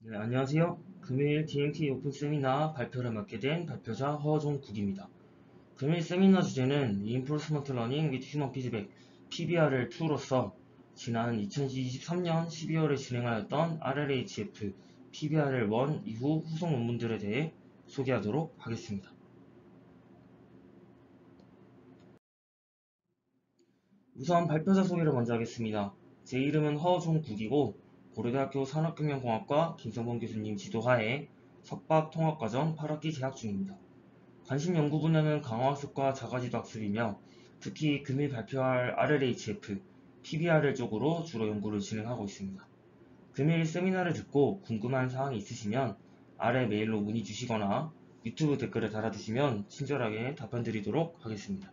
네, 안녕하세요. 금일 DMT 오픈 세미나 발표를 맡게 된 발표자 허종국입니다. 금일 세미나 주제는 Reinforcement Learning with Human Feedback PBR2로서 지난 2023년 12월에 진행하였던 RLHF PBR1 이후 후속 논문들에 대해 소개하도록 하겠습니다. 우선 발표자 소개를 먼저 하겠습니다. 제 이름은 허종국이고 고려대학교 산업경영공학과 김성범 교수님 지도하에 석박통합과정 8학기 재학 중입니다. 관심 연구 분야는 강화학습과 자가지도 학습이며 특히 금일 발표할 RLHF, PBR 쪽으로 주로 연구를 진행하고 있습니다. 금일 세미나를 듣고 궁금한 사항이 있으시면 아래 메일로 문의 주시거나 유튜브 댓글에 달아주시면 친절하게 답변 드리도록 하겠습니다.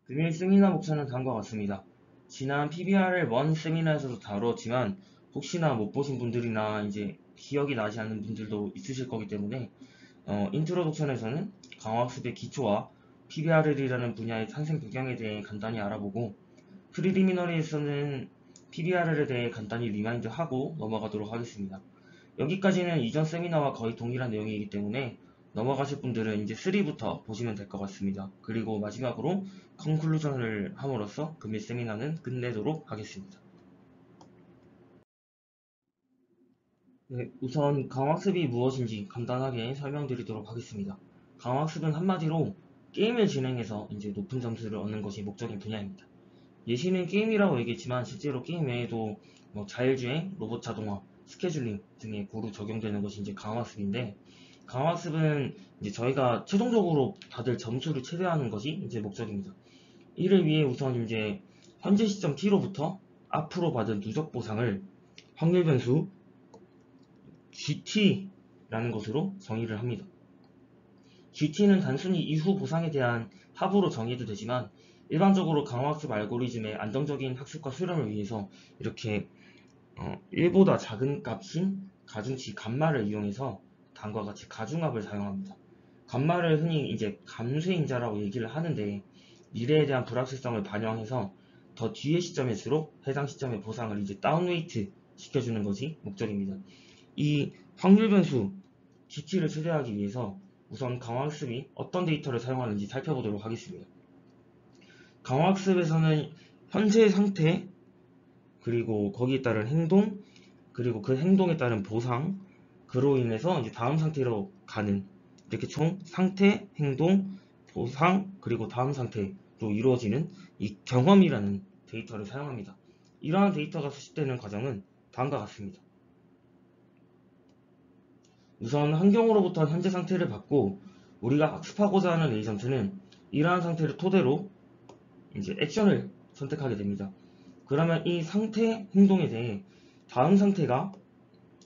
금일 세미나 목차는 다음과 같습니다. 지난 PBR1 세미나에서도 다뤘지만 혹시나 못 보신 분들이나 이제 기억이 나지 않는 분들도 있으실 거기 때문에 인트로덕션에서는 강화학습의 기초와 PBR이라는 분야의 탄생 배경에 대해 간단히 알아보고 프리리미너리에서는 PBR에 대해 간단히 리마인드하고 넘어가도록 하겠습니다. 여기까지는 이전 세미나와 거의 동일한 내용이기 때문에 넘어가실 분들은 이제 3부터 보시면 될 것 같습니다. 그리고 마지막으로 컨클루전을 함으로써 금일 세미나는 끝내도록 하겠습니다. 네, 우선 강화학습이 무엇인지 간단하게 설명드리도록 하겠습니다. 강화학습은 한마디로 게임을 진행해서 이제 높은 점수를 얻는 것이 목적인 분야입니다. 예시는 게임이라고 얘기했지만 실제로 게임 외에도 자율주행, 로봇 자동화, 스케줄링 등에 고루 적용되는 것이 이제 강화학습인데 강화학습은 이제 저희가 최종적으로 받을 점수를 최대화하는 것이 이제 목적입니다. 이를 위해 우선 이제 현재 시점 T로부터 앞으로 받을 누적 보상을 확률 변수 GT라는 것으로 정의를 합니다. GT는 단순히 이후 보상에 대한 합으로 정의해도 되지만 일반적으로 강화학습 알고리즘의 안정적인 학습과 수렴을 위해서 이렇게 1보다 작은 값인 가중치 감마를 이용해서 다음과 같이 가중합을 사용합니다. 감마를 흔히 이제 감쇄인자라고 얘기를 하는데 미래에 대한 불확실성을 반영해서 더 뒤의 시점일수록 해당 시점의 보상을 이제 다운웨이트 시켜주는 것이 목적입니다. 이 확률 변수 GT를 최대화하기 위해서 우선 강화학습이 어떤 데이터를 사용하는지 살펴보도록 하겠습니다. 강화학습에서는 현재 상태, 그리고 거기에 따른 행동, 그리고 그 행동에 따른 보상, 그로 인해서 이제 다음 상태로 가는 이렇게 총 상태, 행동, 보상, 그리고 다음 상태로 이루어지는 이 경험이라는 데이터를 사용합니다. 이러한 데이터가 수집되는 과정은 다음과 같습니다. 우선 환경으로부터 현재 상태를 받고 우리가 학습하고자 하는 에이전트는 이러한 상태를 토대로 이제 액션을 선택하게 됩니다. 그러면 이 상태 행동에 대해 다음 상태가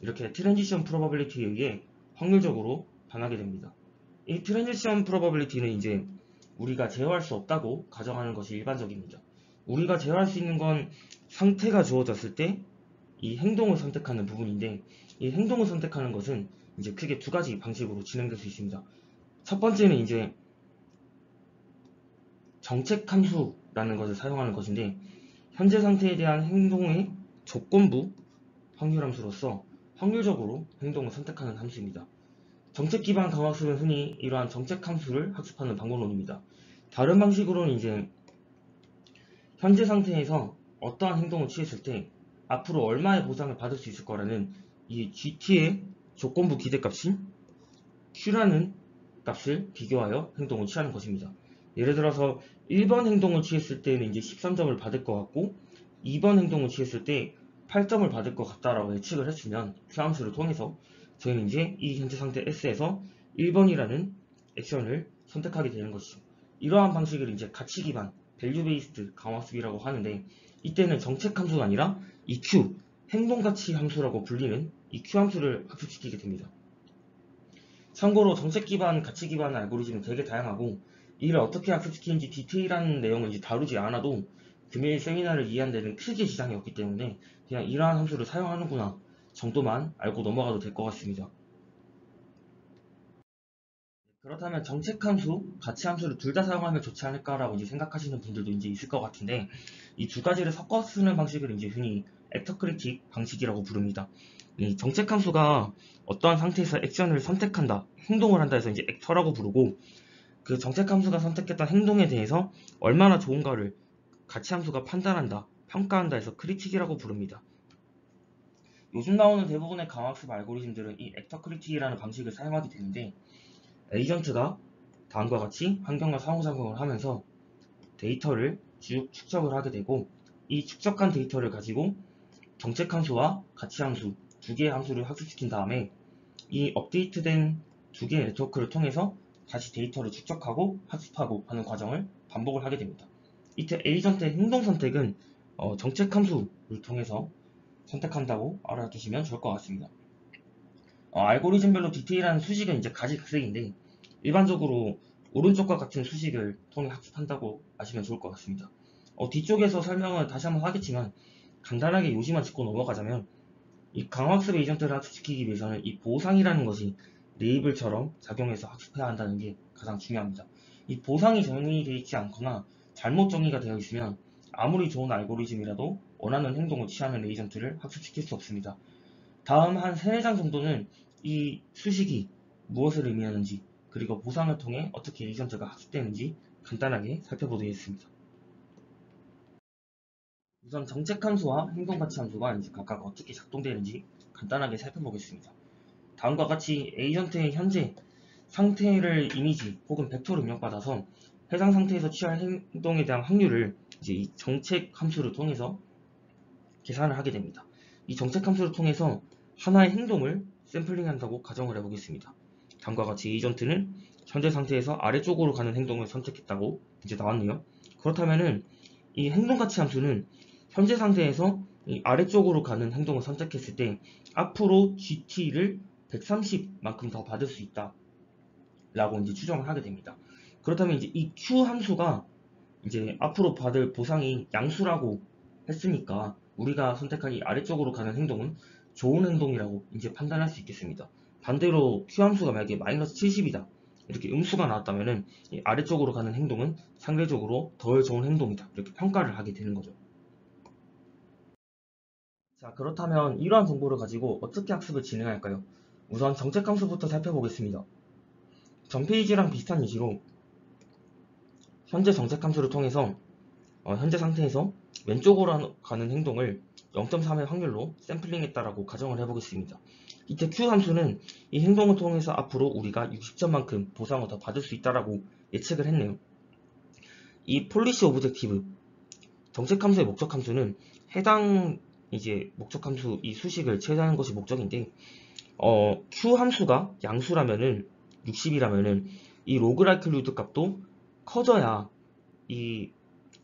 이렇게 트랜지션 프로버빌리티에 의해 확률적으로 변하게 됩니다. 이 트랜지션 프로버빌리티는 이제 우리가 제어할 수 없다고 가정하는 것이 일반적입니다. 우리가 제어할 수 있는 건 상태가 주어졌을 때 이 행동을 선택하는 부분인데 이 행동을 선택하는 것은 이제 크게 두 가지 방식으로 진행될 수 있습니다. 첫 번째는 이제 정책 함수라는 것을 사용하는 것인데 현재 상태에 대한 행동의 조건부 확률 함수로서 확률적으로 행동을 선택하는 함수입니다. 정책 기반 강화학습은 흔히 이러한 정책 함수를 학습하는 방법론입니다. 다른 방식으로는 이제 현재 상태에서 어떠한 행동을 취했을 때 앞으로 얼마의 보상을 받을 수 있을 거라는 이 GT의 조건부 기대값인 Q라는 값을 비교하여 행동을 취하는 것입니다. 예를 들어서 1번 행동을 취했을 때는 이제 13점을 받을 것 같고 2번 행동을 취했을 때 8점을 받을 것 같다라고 예측을 했으면 Q 함수를 통해서 저희는 이제 이 현재 상태 S에서 1번이라는 액션을 선택하게 되는 것이죠. 이러한 방식을 이제 가치 기반 밸류 베이스드 강화학습이라고 하는데 이때는 정책 함수가 아니라 이 Q 행동 가치 함수라고 불리는 이 Q 함수를 학습시키게 됩니다. 참고로 정책 기반, 가치 기반 알고리즘은 되게 다양하고 이를 어떻게 학습시키는지 디테일한 내용은 이제 다루지 않아도 금일 세미나를 이해하는 데는 크게 지장이 없기 때문에 그냥 이러한 함수를 사용하는구나 정도만 알고 넘어가도 될 것 같습니다. 그렇다면 정책 함수, 가치 함수를 둘 다 사용하면 좋지 않을까라고 이제 생각하시는 분들도 이제 있을 것 같은데 이 두 가지를 섞어 쓰는 방식을 이제 흔히 액터크리틱 방식이라고 부릅니다. 이 정책 함수가 어떠한 상태에서 액션을 선택한다, 행동을 한다 해서 이제 액터라고 부르고, 그 정책 함수가 선택했던 행동에 대해서 얼마나 좋은가를 가치 함수가 판단한다, 평가한다 해서 크리틱이라고 부릅니다. 요즘 나오는 대부분의 강화학습 알고리즘들은 이 액터 크리틱이라는 방식을 사용하게 되는데, 에이전트가 다음과 같이 환경과 상호작용을 하면서 데이터를 쭉 축적을 하게 되고, 이 축적한 데이터를 가지고 정책 함수와 가치 함수 두 개의 함수를 학습시킨 다음에 이 업데이트된 두 개의 네트워크를 통해서 다시 데이터를 축적하고 학습하고 하는 과정을 반복을 하게 됩니다. 이때 에이전트의 행동 선택은 정책 함수를 통해서 선택한다고 알아두시면 좋을 것 같습니다. 알고리즘별로 디테일한 수식은 이제 가지각색인데, 일반적으로 오른쪽과 같은 수식을 통해 학습한다고 아시면 좋을 것 같습니다. 뒤쪽에서 설명을 다시 한번 하겠지만 간단하게 요지만 짚고 넘어가자면, 이 강화학습 에이전트를 학습시키기 위해서는 이 보상이라는 것이 레이블처럼 작용해서 학습해야 한다는 게 가장 중요합니다. 이 보상이 정의되어 있지 않거나 잘못 정의가 되어 있으면 아무리 좋은 알고리즘이라도 원하는 행동을 취하는 에이전트를 학습시킬 수 없습니다. 다음 한 3, 4장 정도는 이 수식이 무엇을 의미하는지, 그리고 보상을 통해 어떻게 에이전트가 학습되는지 간단하게 살펴보겠습니다. 우선 정책 함수와 행동 가치 함수가 이제 각각 어떻게 작동되는지 간단하게 살펴보겠습니다. 다음과 같이 에이전트의 현재 상태를 이미지 혹은 벡터로 입력받아서 해당 상태에서 취할 행동에 대한 확률을 이제 이 정책 함수를 통해서 계산을 하게 됩니다. 이 정책 함수를 통해서 하나의 행동을 샘플링한다고 가정을 해보겠습니다. 다음과 같이 에이전트는 현재 상태에서 아래쪽으로 가는 행동을 선택했다고 이제 나왔네요. 그렇다면은 이 행동 가치 함수는 현재 상태에서 이 아래쪽으로 가는 행동을 선택했을 때 앞으로 GT를 130만큼 더 받을 수 있다 라고 이제 추정을 하게 됩니다. 그렇다면 이제 이 Q 함수가 이제 앞으로 받을 보상이 양수라고 했으니까 우리가 선택한 이 아래쪽으로 가는 행동은 좋은 행동이라고 이제 판단할 수 있겠습니다. 반대로 Q 함수가 만약에 마이너스 70이다 이렇게 음수가 나왔다면은 이 아래쪽으로 가는 행동은 상대적으로 덜 좋은 행동이다 이렇게 평가를 하게 되는 거죠. 자, 그렇다면 이러한 정보를 가지고 어떻게 학습을 진행할까요? 우선 정책 함수부터 살펴보겠습니다. 전 페이지랑 비슷한 예시로 현재 정책 함수를 통해서 현재 상태에서 왼쪽으로 가는 행동을 0.3의 확률로 샘플링했다라고 가정을 해보겠습니다. 이때 Q 함수는 이 행동을 통해서 앞으로 우리가 60점만큼 보상을 더 받을 수 있다라고 예측을 했네요. 이 폴리시 오브젝티브 정책 함수의 목적 함수는 해당 이제 목적 함수 이 수식을 체크하는 것이 목적인데, Q 함수가 양수라면은 60이라면은 이 로그라이클루드 값도 커져야 이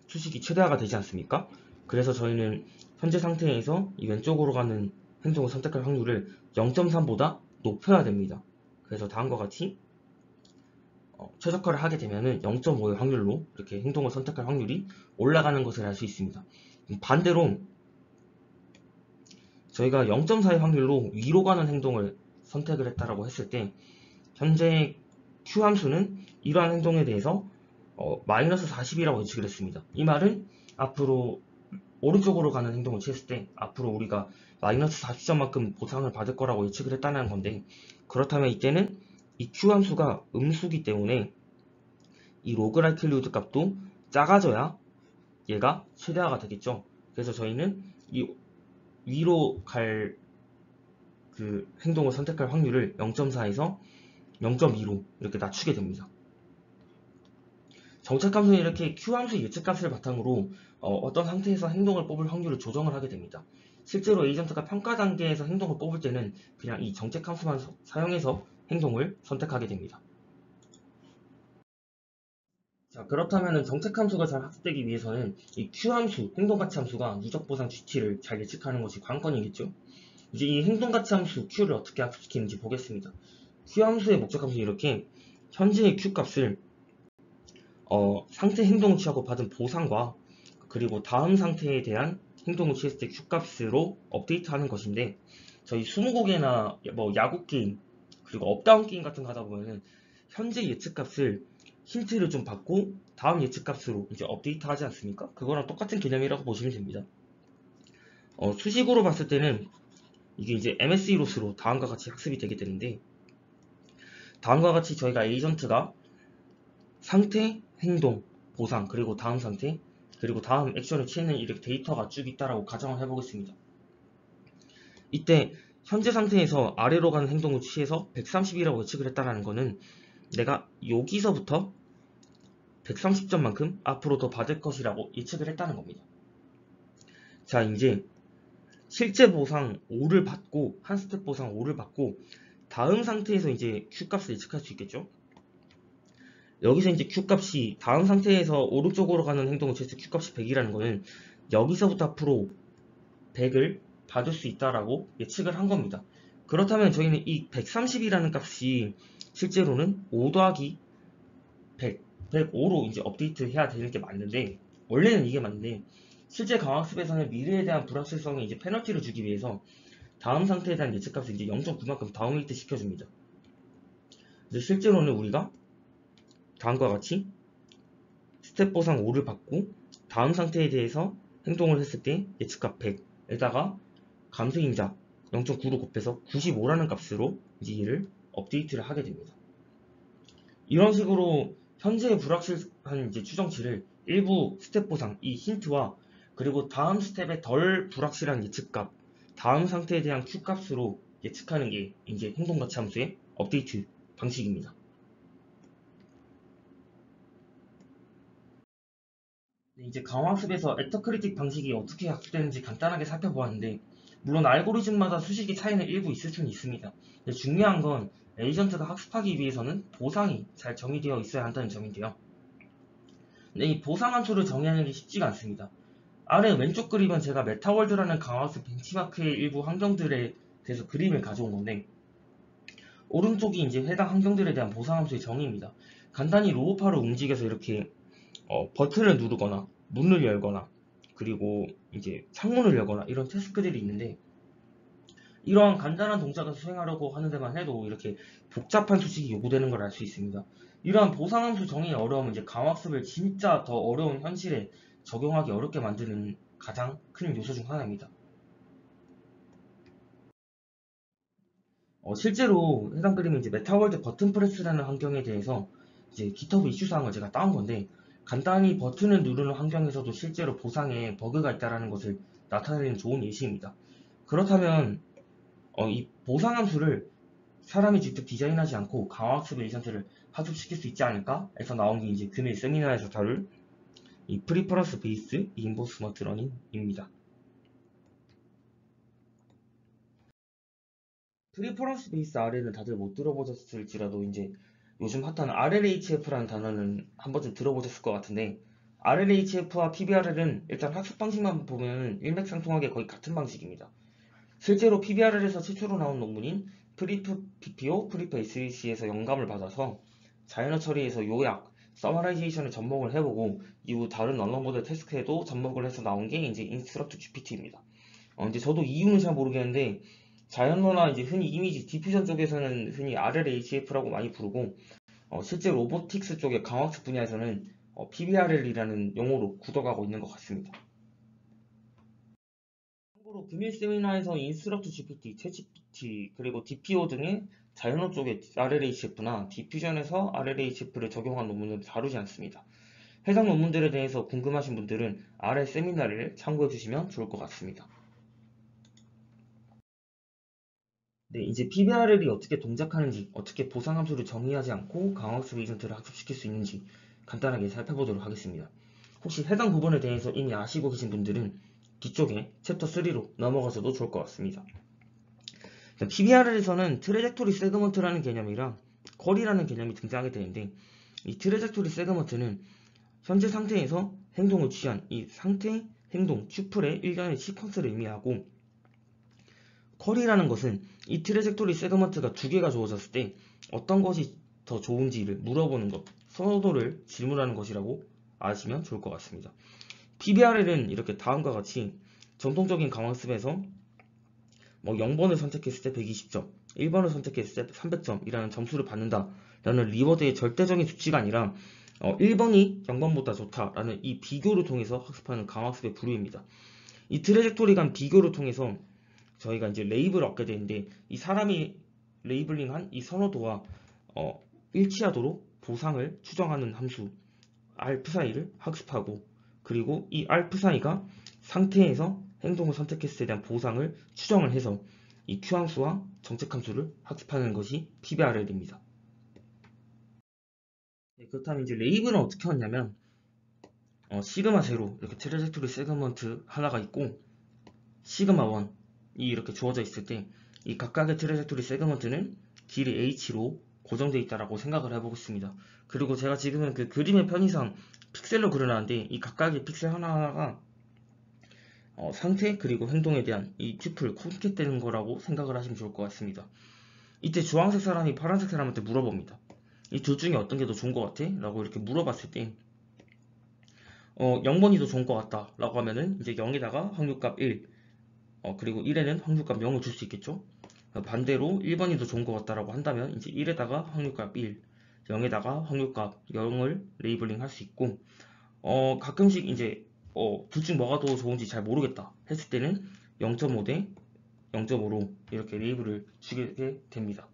수식이 최대화가 되지 않습니까? 그래서 저희는 현재 상태에서 이 왼쪽으로 가는 행동을 선택할 확률을 0.3보다 높여야 됩니다. 그래서 다음과 같이 최적화를 하게 되면은 0.5의 확률로 이렇게 행동을 선택할 확률이 올라가는 것을 알 수 있습니다. 반대로 저희가 0.4의 확률로 위로 가는 행동을 선택을 했다라고 했을 때 현재 Q 함수는 이러한 행동에 대해서 마이너스 40이라고 예측을 했습니다. 이 말은 앞으로 오른쪽으로 가는 행동을 취했을 때 앞으로 우리가 마이너스 40점만큼 보상을 받을 거라고 예측을 했다는 건데, 그렇다면 이때는 이 Q 함수가 음수기 때문에 이 로그라이클루드 값도 작아져야 얘가 최대화가 되겠죠. 그래서 저희는 이 위로 갈 그 행동을 선택할 확률을 0.4에서 0.2로 이렇게 낮추게 됩니다. 정책함수는 이렇게 Q함수의 예측값을 바탕으로 어떤 상태에서 행동을 뽑을 확률을 조정을 하게 됩니다. 실제로 에이전트가 평가 단계에서 행동을 뽑을 때는 그냥 이 정책함수만 사용해서 행동을 선택하게 됩니다. 자, 그렇다면 정책함수가 잘 학습되기 위해서는 이 Q함수, 행동가치함수가 누적보상 GT를 잘 예측하는 것이 관건이겠죠. 이제 이 행동가치함수 Q를 어떻게 학습시키는지 보겠습니다. Q함수의 목적함수는 이렇게 현재의 Q값을 상태 행동을 취하고 받은 보상과 그리고 다음 상태에 대한 행동을 취했을 때 Q값으로 업데이트하는 것인데, 저희 스무고개나 뭐 야구 게임 그리고 업다운 게임 같은 거 하다 보면은 현재 예측값을 힌트를 좀 받고 다음 예측값으로 이제 업데이트 하지 않습니까? 그거랑 똑같은 개념이라고 보시면 됩니다. 수식으로 봤을 때는 이게 이제 MSE 로스로 다음과 같이 학습이 되게 되는데, 다음과 같이 저희가 에이전트가 상태, 행동, 보상, 그리고 다음 상태, 그리고 다음 액션을 취하는 이렇게 데이터가 쭉 있다라고 가정을 해보겠습니다. 이때 현재 상태에서 아래로 가는 행동을 취해서 130이라고 예측을 했다는 거는 내가 여기서부터 130점만큼 앞으로 더 받을 것이라고 예측을 했다는 겁니다. 자, 이제 실제 보상 5를 받고, 한 스텝 보상 5를 받고, 다음 상태에서 이제 Q값을 예측할 수 있겠죠? 여기서 이제 Q값이 다음 상태에서 오른쪽으로 가는 행동을 취해서 Q값이 100이라는 거는 여기서부터 앞으로 100을 받을 수 있다라고 예측을 한 겁니다. 그렇다면 저희는 이 130이라는 값이 실제로는 5 더하기 100, 105로 이제 업데이트 해야 되는 게 맞는데, 원래는 이게 맞는데, 실제 강학습에서는 미래에 대한 불확실성에 이제 페널티를 주기 위해서 다음 상태에 대한 예측값을 이제 0.9만큼 다운웨이트 시켜줍니다. 이제 실제로는 우리가 다음과 같이 스텝 보상 5를 받고 다음 상태에 대해서 행동을 했을 때 예측값 100에다가 감소인자 0.9로 곱해서 95라는 값으로 이제 얘를 업데이트를 하게 됩니다. 이런 식으로 현재의 불확실한 이제 추정치를 일부 스텝 보상, 이 힌트와 그리고 다음 스텝의 덜 불확실한 예측값, 다음 상태에 대한 Q값으로 예측하는 게 이제 행동가치 함수의 업데이트 방식입니다. 이제 강화학습에서 애터크리틱 방식이 어떻게 학습되는지 간단하게 살펴보았는데, 물론 알고리즘마다 수식의 차이는 일부 있을 수는 있습니다. 근데 중요한 건 에이전트가 학습하기 위해서는 보상이 잘 정의되어 있어야 한다는 점인데요. 근데 이 보상 함수를 정의하는 게 쉽지가 않습니다. 아래 왼쪽 그림은 제가 메타월드라는 강화학습 벤치마크의 일부 환경들에 대해서 그림을 가져온 건데, 오른쪽이 이제 해당 환경들에 대한 보상 함수의 정의입니다. 간단히 로우파를 움직여서 이렇게 버튼을 누르거나 문을 열거나 그리고 이제 창문을 열거나 이런 태스크들이 있는데, 이러한 간단한 동작을 수행하려고 하는 데만 해도 이렇게 복잡한 수식이 요구되는 걸 알 수 있습니다. 이러한 보상함수 정의의 어려움은 이제 강학습을 진짜 더 어려운 현실에 적용하기 어렵게 만드는 가장 큰 요소 중 하나입니다. 실제로 해당 그림은 이제 메타월드 버튼 프레스라는 환경에 대해서 이제 GitHub 이슈 사항을 제가 따온 건데, 간단히 버튼을 누르는 환경에서도 실제로 보상에 버그가 있다는 것을 나타내는 좋은 예시입니다. 그렇다면 이 보상 함수를 사람이 직접 디자인하지 않고 강화학습 에이전트를 학습시킬 수 있지 않을까 해서 나온 게 이제 금일 세미나에서 다룰 이 프리퍼런스 베이스 인보스먼트 러닝입니다. 프리퍼런스 베이스 아래는 다들 못 들어보셨을지라도 이제 요즘 핫한 RLHF라는 단어는 한 번쯤 들어보셨을 것 같은데, RLHF와 PBRL은 일단 학습 방식만 보면 일맥상통하게 거의 같은 방식입니다. 실제로 PBRL에서 최초로 나온 논문인 프리프 PPO, 프리프 SAC에서 영감을 받아서 자연어 처리에서 요약, 서머라이제이션을 접목을 해보고 이후 다른 언어 모델 태스크에도 접목을 해서 나온 게 이제 인스트럭트 GPT입니다. 이제 저도 이유는 잘 모르겠는데, 자연어나 이제 흔히 이미지 디퓨전 쪽에서는 흔히 RLHF라고 많이 부르고, 실제 로보틱스 쪽의 강학습 분야에서는 PBRL이라는 용어로 굳어가고 있는 것 같습니다. 참고로 금일 세미나에서 인스트럭트 GPT, 챗GPT, 그리고 DPO 등의 자연어 쪽의 RLHF나 디퓨전에서 RLHF를 적용한 논문은 다루지 않습니다. 해당 논문들에 대해서 궁금하신 분들은 아래 세미나를 참고해 주시면 좋을 것 같습니다. 네, 이제 PBRL이 어떻게 동작하는지, 어떻게 보상함수를 정의하지 않고 강학습 에이전트를 학습시킬 수 있는지 간단하게 살펴보도록 하겠습니다. 혹시 해당 부분에 대해서 이미 아시고 계신 분들은 뒤쪽에 챕터 3로 넘어가셔도 좋을 것 같습니다. PBRL에서는 트래젝토리 세그먼트라는 개념이랑 쿼리라는 개념이 등장하게 되는데, 이 트래젝토리 세그먼트는 현재 상태에서 행동을 취한 이 상태, 행동, 튜플의 일련의 시퀀스를 의미하고, 쿼리라는 것은 이 트래젝토리 세그먼트가 두 개가 주어졌을 때 어떤 것이 더 좋은지를 물어보는 것, 선호도를 질문하는 것이라고 아시면 좋을 것 같습니다. PBRL은 이렇게 다음과 같이 전통적인 강학습에서 0번을 선택했을 때 120점, 1번을 선택했을 때 300점이라는 점수를 받는다라는 리워드의 절대적인 수치가 아니라 1번이 0번보다 좋다라는 이 비교를 통해서 학습하는 강학습의 부류입니다. 이 트래젝토리 간 비교를 통해서 저희가 이제 레이블을 얻게 되는데, 이 사람이 레이블링한 이 선호도와 일치하도록 보상을 추정하는 함수 알프사이를 학습하고, 그리고 이 알프사이가 상태에서 행동을 선택했을 때 대한 보상을 추정을 해서 이 Q함수와 정책함수를 학습하는 것이 PBRL입니다. 네, 그렇다면 이제 레이블은 어떻게 왔냐면 시그마 제로 이렇게 트래젝토리 세그먼트 하나가 있고 시그마 1이 이렇게 주어져 있을 때 이 각각의 트래젝토리 세그먼트는 길이 h로 고정되어 있다라고 생각을 해보겠습니다. 그리고 제가 지금은 그 그림의 편의상 픽셀로 그려놨는데 이 각각의 픽셀 하나하나가 상태 그리고 행동에 대한 이 튜플 콘캣되는 거라고 생각을 하시면 좋을 것 같습니다. 이때 주황색 사람이 파란색 사람한테 물어봅니다. 이 둘 중에 어떤 게 더 좋은 것 같아? 라고 이렇게 물어봤을 때 0번이 더 좋은 것 같다 라고 하면은 이제 0에다가 확률값 1 그리고 1에는 확률값 0을 줄 수 있겠죠. 반대로 1번이 더 좋은 것 같다라고 한다면 이제 1에다가 확률값 1, 0에다가 확률값 0을 레이블링 할 수 있고 가끔씩 이제 둘 중 뭐가 더 좋은지 잘 모르겠다 했을 때는 0.5 대 0.5로 이렇게 레이블을 주게 됩니다.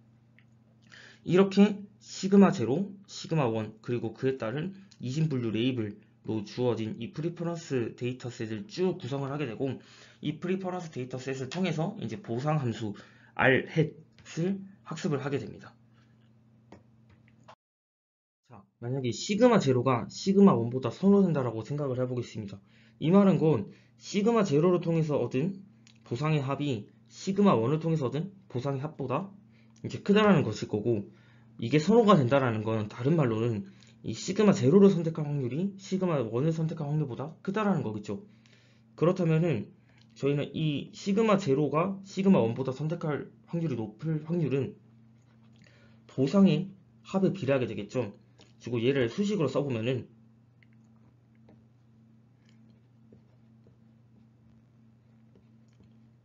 이렇게 시그마 제로, 시그마 1 그리고 그에 따른 이심분류 레이블로 주어진 이 프리퍼런스 데이터셋을 쭉 구성을 하게 되고 이 프리퍼런스 데이터셋을 통해서 이제 보상 함수 rhat을 학습을 하게 됩니다. 자, 만약에 시그마 제로가 시그마 1보다 선호된다라고 생각을 해보겠습니다. 이 말은 곧 시그마 제로를 통해서 얻은 보상의 합이 시그마 1을 통해서 얻은 보상의 합보다 이제 크다라는 것일 거고, 이게 선호가 된다라는 건 다른 말로는 이 시그마 제로를 선택할 확률이 시그마 1을 선택할 확률보다 크다라는 거겠죠. 그렇다면은 저희는 이 시그마 제로가 시그마 1보다 선택할 확률이 높을 확률은 보상의 합에 비례하게 되겠죠. 그리고 얘를 수식으로 써보면은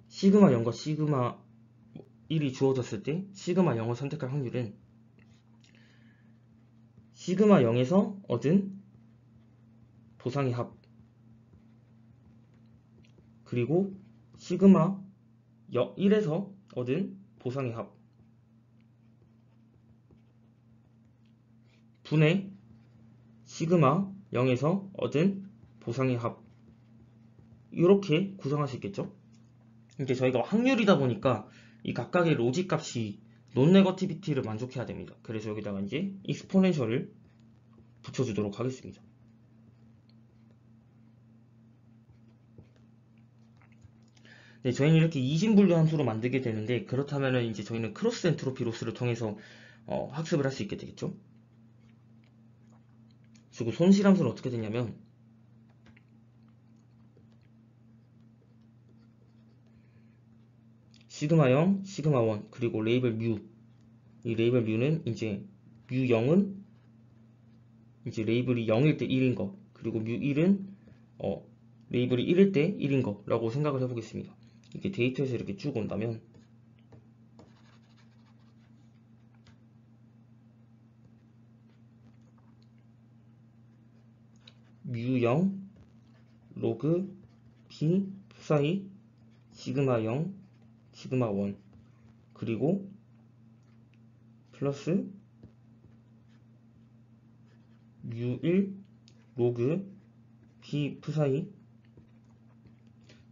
시그마 0과 시그마 1이 주어졌을 때 시그마 0을 선택할 확률은 시그마 0에서 얻은 보상의 합 그리고 시그마 1에서 얻은 보상의 합 분의 시그마 0에서 얻은 보상의 합, 이렇게 구성할 수 있겠죠. 이제 저희가 확률이다 보니까 이 각각의 로직 값이 논네거티비티를 만족해야 됩니다. 그래서 여기다가 이제 익스포넨셜을 붙여주도록 하겠습니다. 네, 저희는 이렇게 이진분류 함수로 만들게 되는데, 그렇다면 이제 저희는 크로스 엔트로피 로스를 통해서 학습을 할 수 있게 되겠죠. 그리고 손실함수는 어떻게 되냐면 시그마 0, 시그마 1 그리고 레이블 뮤, 이 레이블 뮤는 이제 뮤 0은 이제 레이블이 0일 때 1인 거, 그리고 뮤 1은 레이블이 1일 때 1인 거 라고 생각을 해보겠습니다. 이게 데이터에서 이렇게 쭉 온다면 뮤 0 로그 p 사이 시그마 0 시그마 1 그리고 플러스 뮤 1 로그 p 사이,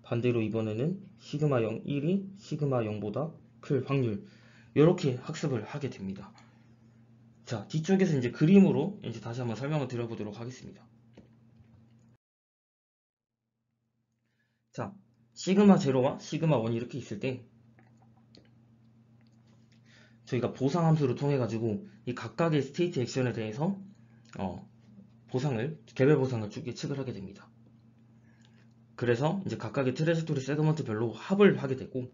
반대로 이번에는 시그마 0 1이 시그마 0보다 클 확률, 이렇게 학습을 하게 됩니다. 자, 뒤쪽에서 이제 그림으로 이제 다시 한번 설명을 드려보도록 하겠습니다. 자, 시그마 제로와 시그마 1이 이렇게 있을 때 저희가 보상 함수를 통해 가지고 이 각각의 스테이트 액션에 대해서 개별 보상을 쭉 예측을 하게 됩니다. 그래서 이제 각각의 트래젝토리 세그먼트별로 합을 하게 되고,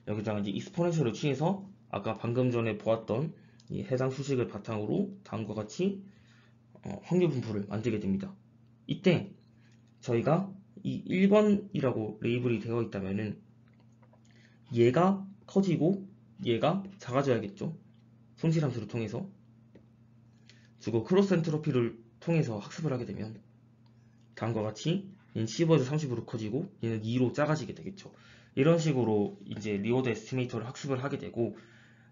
여기다가 이제 익스포넨셜을 취해서 아까 방금 전에 보았던 이 해당 수식을 바탕으로 다음과 같이 확률 분포를 만들게 됩니다. 이때 저희가 이 1번이라고 레이블이 되어 있다면은 얘가 커지고 얘가 작아져야겠죠. 손실함수를 통해서. 그리고 크로스 엔트로피를 통해서 학습을 하게 되면 다음과 같이 얘는 15에서 30으로 커지고 얘는 2로 작아지게 되겠죠. 이런 식으로 이제 리워드 에스티메이터를 학습을 하게 되고,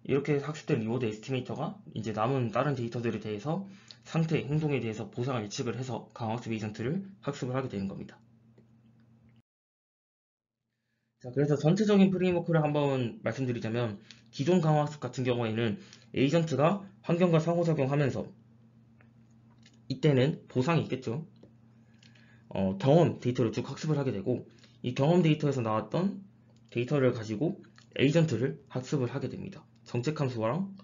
이렇게 학습된 리워드 에스티메이터가 이제 남은 다른 데이터들에 대해서 상태, 행동에 대해서 보상을 예측을 해서 강화학습 에이전트를 학습을 하게 되는 겁니다. 자, 그래서 전체적인 프레임워크를 한번 말씀드리자면, 기존 강화학습 같은 경우에는 에이전트가 환경과 상호작용하면서, 이때는 보상이 있겠죠. 경험 데이터를 쭉 학습을 하게 되고, 이 경험 데이터에서 나왔던 데이터를 가지고 에이전트를 학습을 하게 됩니다. 정책 함수랑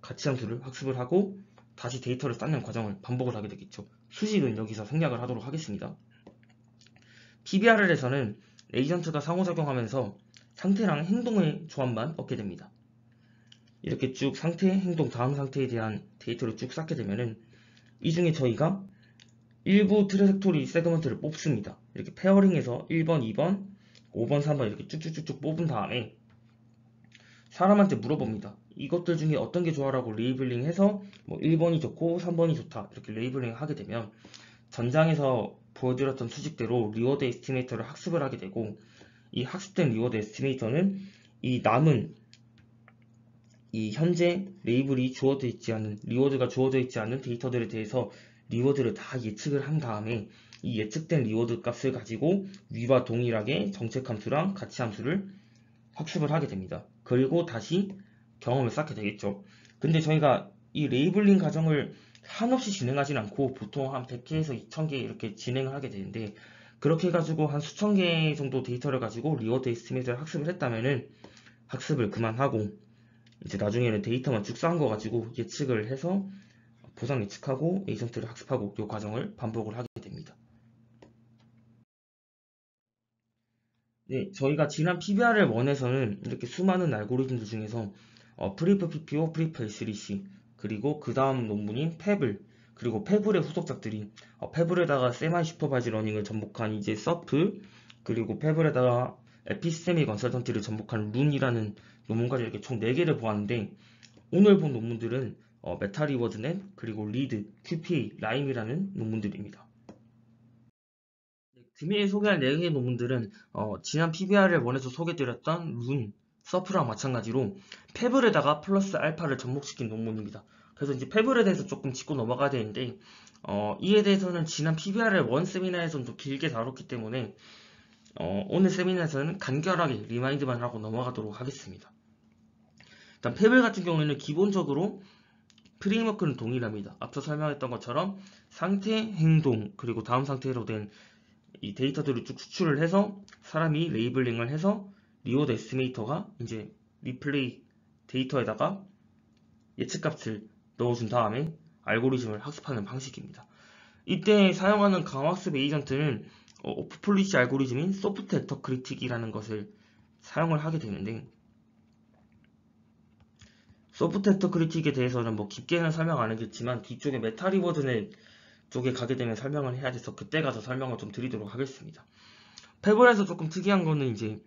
가치 함수를 학습을 하고 다시 데이터를 쌓는 과정을 반복을 하게 되겠죠. 수식은 여기서 생략을 하도록 하겠습니다. PBRL에서는 에이전트가 상호작용하면서 상태랑 행동의 조합만 얻게 됩니다. 이렇게 쭉 상태, 행동, 다음 상태에 대한 데이터를 쭉 쌓게 되면은 이 중에 저희가 일부 트레젝토리 세그먼트를 뽑습니다. 이렇게 페어링해서 1번, 2번, 5번, 3번 이렇게 쭉쭉쭉쭉 뽑은 다음에 사람한테 물어봅니다. 이것들 중에 어떤 게 좋아라고 레이블링 해서 뭐 1번이 좋고 3번이 좋다 이렇게 레이블링 하게 되면 전장에서 보여드렸던 수식대로 리워드 에스티메이터를 학습을 하게 되고, 이 학습된 리워드 에스티메이터는 이 남은 이 현재 레이블이 주어져 있지 않은, 리워드가 주어져 있지 않은 데이터들에 대해서 리워드를 다 예측을 한 다음에 이 예측된 리워드 값을 가지고 위와 동일하게 정책 함수랑 가치 함수를 학습을 하게 됩니다. 그리고 다시 경험을 쌓게 되겠죠. 근데 저희가 이 레이블링 과정을 한없이 진행하진 않고 보통 한 100개에서 2000개 이렇게 진행을 하게 되는데, 그렇게 해가지고 한 수천 개 정도 데이터를 가지고 리워드 에스티메이터를 학습을 했다면은 학습을 그만하고 이제 나중에는 데이터만 쭉 쌓은 거 가지고 예측을 해서 보상 예측하고 에이전트를 학습하고 이 과정을 반복을 하게 됩니다. 네, 저희가 지난 PBRL 1에서는 이렇게 수많은 알고리즘들 중에서 프리프 PPO, 프리프 S3C, 그리고 그 다음 논문인 페블, 그리고 페블의 후속작들인 페블에다가 세마이 슈퍼바이즈 러닝을 접목한 이제 서프, 그리고 페블에다가 에피스테미 건설턴트를 접목한 룬이라는 논문까지 이렇게 총 4개를 보았는데, 오늘 본 논문들은 메타 리워드넷, 그리고 리드, QPA, 라임이라는 논문들입니다. 금일 소개할 4개의 논문들은 지난 PBR을 원에서 소개드렸던 룬, 서프랑 마찬가지로 페블에다가 플러스 알파를 접목시킨 논문입니다. 그래서 이제 페블에 대해서 조금 짚고 넘어가야 되는데, 이에 대해서는 지난 PBR을 원 세미나에서는 좀 길게 다뤘기 때문에 오늘 세미나에서는 간결하게 리마인드만 하고 넘어가도록 하겠습니다. 일단 페블 같은 경우에는 기본적으로 프레임워크는 동일합니다. 앞서 설명했던 것처럼 상태, 행동, 그리고 다음 상태로 된 이 데이터들을 쭉 추출을 해서 사람이 레이블링을 해서 리워드 에스티메이터가 이제 리플레이 데이터에다가 예측값을 넣어준 다음에 알고리즘을 학습하는 방식입니다. 이때 사용하는 강화학습 에이전트는 오프 폴리시 알고리즘인 소프트 액터 크리틱이라는 것을 사용을 하게 되는데, 소프트 액터 크리틱에 대해서는 뭐 깊게는 설명 안 하겠지만 뒤쪽에 메타 리워드넷 쪽에 가게 되면 설명을 해야 돼서 그때 가서 설명을 좀 드리도록 하겠습니다. 페블에서 조금 특이한 거는 이제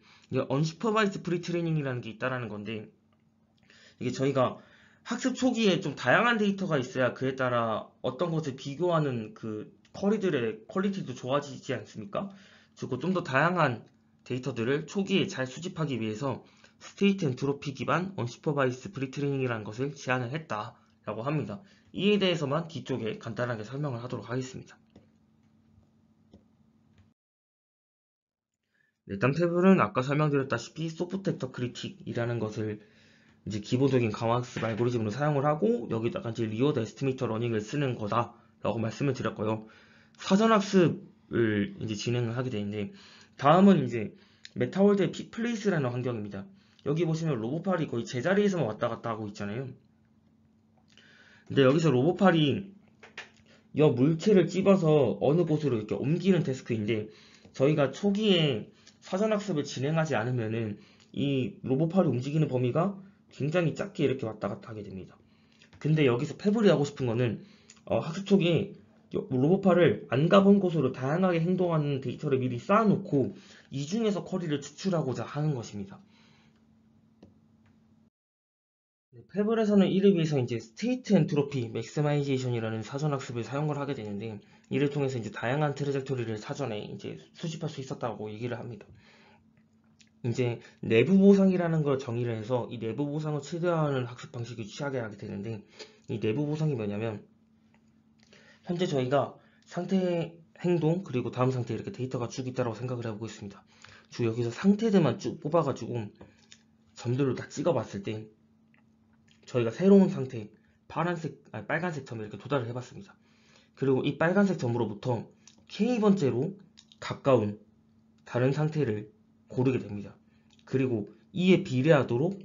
언슈퍼바이즈 프리트레이닝이라는 게 있다라는 건데, 이게 저희가 학습 초기에 좀 다양한 데이터가 있어야 그에 따라 어떤 것을 비교하는 그 쿼리들의 퀄리티도 좋아지지 않습니까? 그리고 좀 더 다양한 데이터들을 초기에 잘 수집하기 위해서 스테이트 엔트로피 기반 언슈퍼바이즈 프리트레이닝이라는 것을 제안을 했다라고 합니다. 이에 대해서만 뒤쪽에 간단하게 설명을 하도록 하겠습니다. 일단 페블은 아까 설명드렸다시피 소프트 액터 크리틱이라는 것을 이제 기본적인 강화학습 알고리즘으로 사용을 하고, 여기다가 이제 리워드 에스티메이터 러닝을 쓰는 거다라고 말씀을 드렸고요. 사전학습을 이제 진행을 하게 되는데, 다음은 이제 메타월드의 플레이스라는 환경입니다. 여기 보시면 로봇팔이 거의 제자리에서만 왔다 갔다 하고 있잖아요. 근데 여기서 로봇팔이 이 물체를 찝어서 어느 곳으로 이렇게 옮기는 태스크인데, 저희가 초기에 사전학습을 진행하지 않으면은 이 로봇팔이 움직이는 범위가 굉장히 작게 이렇게 왔다 갔다 하게 됩니다. 근데 여기서 페블이 하고 싶은 거는 학습 초기에 로봇팔을 안 가본 곳으로 다양하게 행동하는 데이터를 미리 쌓아놓고 이 중에서 쿼리를 추출하고자 하는 것입니다. 페블에서는 이를 위해서 이제 스테이트 엔트로피 맥시마이제이션이라는 사전학습을 사용을 하게 되는데, 이를 통해서 이제 다양한 트래젝토리를 사전에 이제 수집할 수 있었다고 얘기를 합니다. 이제 내부 보상이라는 걸 정의를 해서 이 내부 보상을 최대화하는 학습 방식을 취하게 하게 되는데, 이 내부 보상이 뭐냐면 현재 저희가 상태, 행동, 그리고 다음 상태 이렇게 데이터가 쭉 있다고 생각을 해보고 있습니다. 주 여기서 상태들만 쭉 뽑아가지고 점들로 다 찍어봤을 때 저희가 새로운 상태, 빨간색 점에 이렇게 도달을 해봤습니다. 그리고 이 빨간색 점으로부터 K번째로 가까운 다른 상태를 고르게 됩니다. 그리고 이에 비례하도록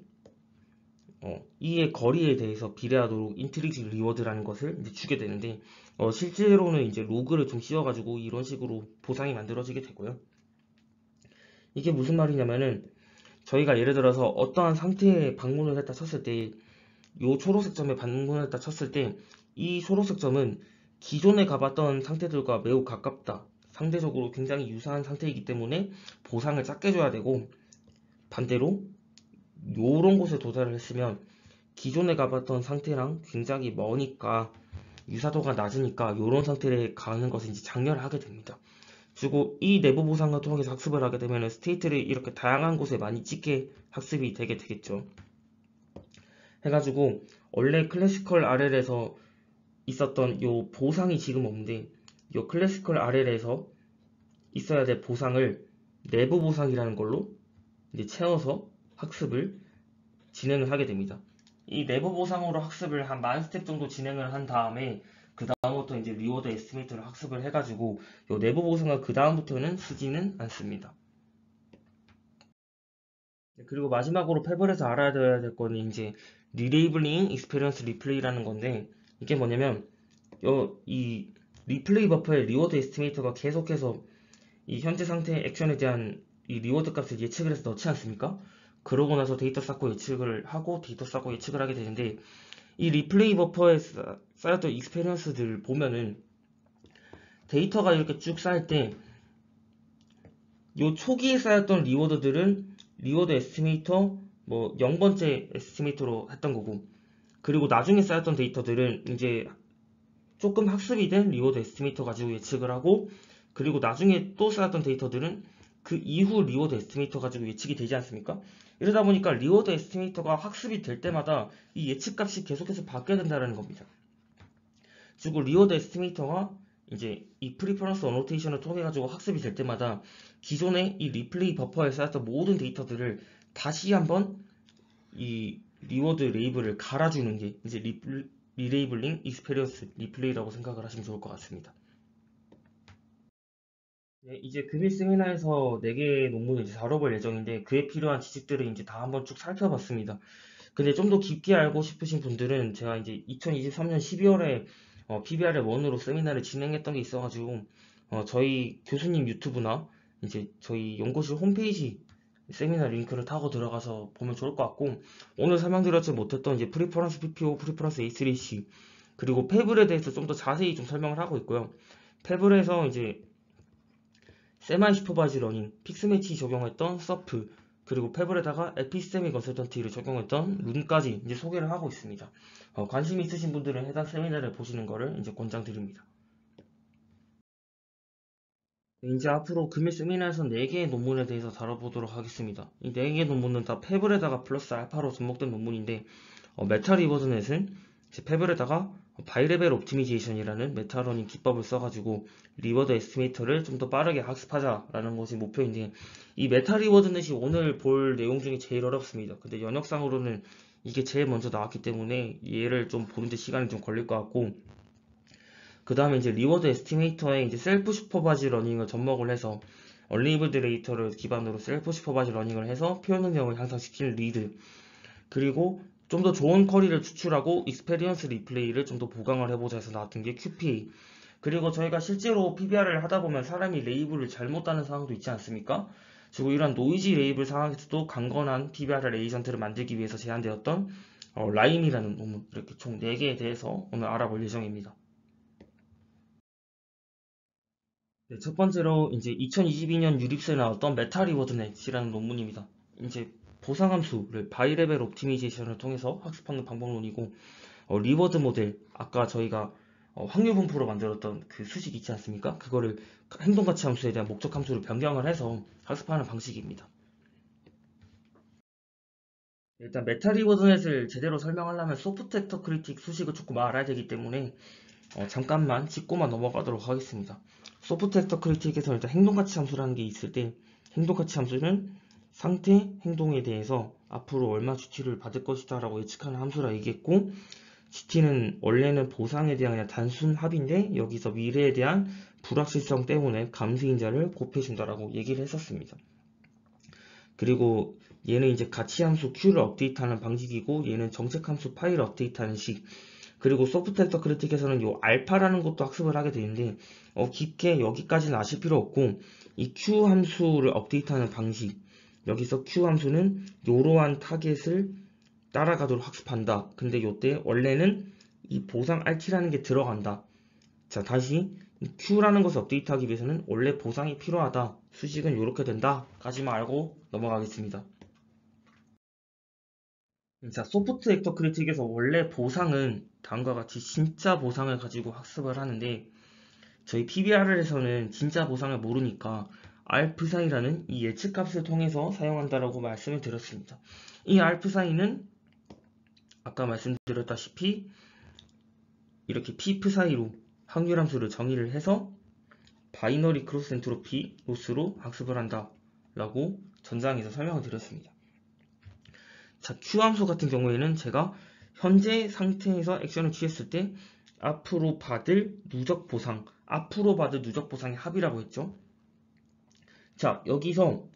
이의 거리에 대해서 비례하도록 인트리직 리워드라는 것을 이제 주게 되는데, 실제로는 이제 로그를 좀 씌워가지고 이런 식으로 보상이 만들어지게 되고요. 이게 무슨 말이냐면은 저희가 예를 들어서 어떠한 상태에 방문을 했다 쳤을 때, 이 초록색 점에 방문을 했다 쳤을 때 이 초록색 점은 기존에 가봤던 상태들과 매우 가깝다, 상대적으로 굉장히 유사한 상태이기 때문에 보상을 작게 줘야 되고, 반대로 요런 곳에 도달을 했으면 기존에 가봤던 상태랑 굉장히 머니까 유사도가 낮으니까 요런 상태에 가는 것을 이제 장려하게 됩니다. 그리고 이 내부 보상을 통해서 학습을 하게 되면 스테이트를 이렇게 다양한 곳에 많이 찍게 학습이 되게 되겠죠. 해가지고 원래 클래시컬 RL에서 있었던 요 보상이 지금 없는데, 요 클래시컬 RL에서 있어야 될 보상을 내부 보상이라는 걸로 이제 채워서 학습을 진행을 하게 됩니다. 이 내부 보상으로 학습을 한 10,000스텝 정도 진행을 한 다음에 그 다음부터 이제 리워드 에스티메이터를 학습을 해가지고 요 내부 보상을 그 다음부터는 쓰지는 않습니다. 그리고 마지막으로 패블에서 알아야 될 거는 이제 리레이블링 익스페리언스 리플레이라는 건데, 이게 뭐냐면 이 리플레이 버퍼의 리워드 에스티메이터가 계속해서 이 현재 상태의 액션에 대한 이 리워드 값을 예측을 해서 넣지 않습니까? 그러고 나서 데이터 쌓고 예측을 하고 데이터 쌓고 예측을 하게 되는데, 이 리플레이 버퍼에 쌓였던 익스페리언스들 보면은 데이터가 이렇게 쭉 쌓일 때 요 초기에 쌓였던 리워드들은 리워드 에스티메이터 뭐 0번째 에스티메이터로 했던 거고, 그리고 나중에 쌓였던 데이터들은 이제 조금 학습이 된 리워드 에스티메이터 가지고 예측을 하고, 그리고 나중에 또 쌓였던 데이터들은 그 이후 리워드 에스티메이터 가지고 예측이 되지 않습니까? 이러다 보니까 리워드 에스티메이터가 학습이 될 때마다 이 예측값이 계속해서 바뀌어야 된다는 겁니다. 그리고 리워드 에스티메이터가 이제 이 프리퍼런스 어노테이션을 통해 가지고 학습이 될 때마다 기존의 이 리플레이 버퍼에 쌓였던 모든 데이터들을 다시 한번 이 리워드 레이블을 갈아주는 게 이제 리레이블링 익스페리언스 리플레이라고 생각을 하시면 좋을 것 같습니다. 네, 이제 금일 세미나에서 4개의 논문을 이제 다뤄볼 예정인데, 그에 필요한 지식들을 이제 다 한번 쭉 살펴봤습니다. 근데 좀 더 깊게 알고 싶으신 분들은 제가 이제 2023년 12월에 PBR의 1으로 세미나를 진행했던 게 있어가지고 저희 교수님 유튜브나 이제 저희 연구실 홈페이지 세미나 링크를 타고 들어가서 보면 좋을 것 같고, 오늘 설명드렸지 못했던 이제 프리퍼런스 PPO, 프리퍼런스 A3C, 그리고 패블에 대해서 좀 더 자세히 좀 설명을 하고 있고요. 패블에서 이제 세마이 슈퍼바이즈 러닝, 픽스매치 적용했던 서프, 그리고 패블에다가 에피스테미 건설턴트를 적용했던 룬까지 이제 소개를 하고 있습니다. 관심 있으신 분들은 해당 세미나를 보시는 거를 이제 권장드립니다. 이제 앞으로 금일 세미나에서 4개의 논문에 대해서 다뤄보도록 하겠습니다. 이 4개의 논문은 다 패블에다가 플러스 알파로 접목된 논문인데, 메타 리버드넷은 패블에다가 바이레벨 옵티미제이션이라는 메타러닝 기법을 써가지고 리워드 에스티메이터를 좀 더 빠르게 학습하자라는 것이 목표인데, 이 메타 리워드넷이 오늘 볼 내용 중에 제일 어렵습니다. 근데 연역상으로는 이게 제일 먼저 나왔기 때문에 얘를 좀 보는데 시간이 좀 걸릴 것 같고, 그 다음에 이제 리워드 에스티메이터에 이제 셀프 슈퍼바이즈 러닝을 접목을 해서 얼리블드 데이터를 기반으로 셀프 슈퍼바이즈 러닝을 해서 표현 능력을 향상시키는 리드, 그리고 좀 더 좋은 쿼리를 추출하고 익스페리언스 리플레이를 좀 더 보강을 해보자 해서 나왔던 게 QPA. 그리고 저희가 실제로 PBR을 하다 보면 사람이 레이블을 잘못 따는 상황도 있지 않습니까? 그리고 이런 노이지 레이블 상황에서도 강건한 PBR 에이전트를 만들기 위해서 제안되었던 라임이라는 논문, 이렇게 총 4개에 대해서 오늘 알아볼 예정입니다. 네, 첫 번째로 이제 2022년 유립스에 나왔던 메타 리워드넷이라는 논문입니다. 이제 보상함수를 바이레벨 옵티미제이션을 통해서 학습하는 방법론이고, 리워드 모델, 아까 저희가 확률분포로 만들었던 그 수식 있지 않습니까? 그거를 행동가치 함수에 대한 목적 함수로 변경을 해서 학습하는 방식입니다. 일단 메타리워드넷을 제대로 설명하려면 소프트웨어 크리틱 수식을 조금 알아야 되기 때문에 잠깐만 짚고만 넘어가도록 하겠습니다. 소프트웨어 크리틱에서 일단 행동가치 함수라는 게 있을 때 행동가치 함수는 상태, 행동에 대해서 앞으로 얼마 GT를 받을 것이다 라고 예측하는 함수라 얘기했고, GT는 원래는 보상에 대한 그냥 단순 합인데 여기서 미래에 대한 불확실성 때문에 감수인자를 곱해준다라고 얘기를 했었습니다. 그리고 얘는 이제 가치함수 Q를 업데이트하는 방식이고, 얘는 정책함수 파이를 업데이트하는 식. 그리고 소프트웨어 크리틱에서는 요 알파라는 것도 학습을 하게 되는데 깊게 여기까지는 아실 필요 없고, 이 Q 함수를 업데이트하는 방식, 여기서 Q 함수는 이러한 타겟을 따라가도록 학습한다. 근데 요때 원래는 이 보상 RT라는 게 들어간다. 자, 다시 Q라는 것을 업데이트하기 위해서는 원래 보상이 필요하다. 수식은 이렇게 된다. 까지만 알고 넘어가겠습니다. 자, 소프트웨어 크리틱에서 원래 보상은 다음과 같이 진짜 보상을 가지고 학습을 하는데, 저희 PBR에서는 진짜 보상을 모르니까 알프사이라는 이 예측값을 통해서 사용한다라고 말씀을 드렸습니다. 이 알프사이는 아까 말씀드렸다시피 이렇게 P 사이로 확률함수를 정의를 해서 바이너리 크로스 엔트로피 로스로 학습을 한다 라고 전장에서 설명을 드렸습니다. 자, Q함수 같은 경우에는 제가 현재 상태에서 액션을 취했을 때 앞으로 받을 누적 보상, 앞으로 받을 누적 보상의 합이라고 했죠. 자, 여기서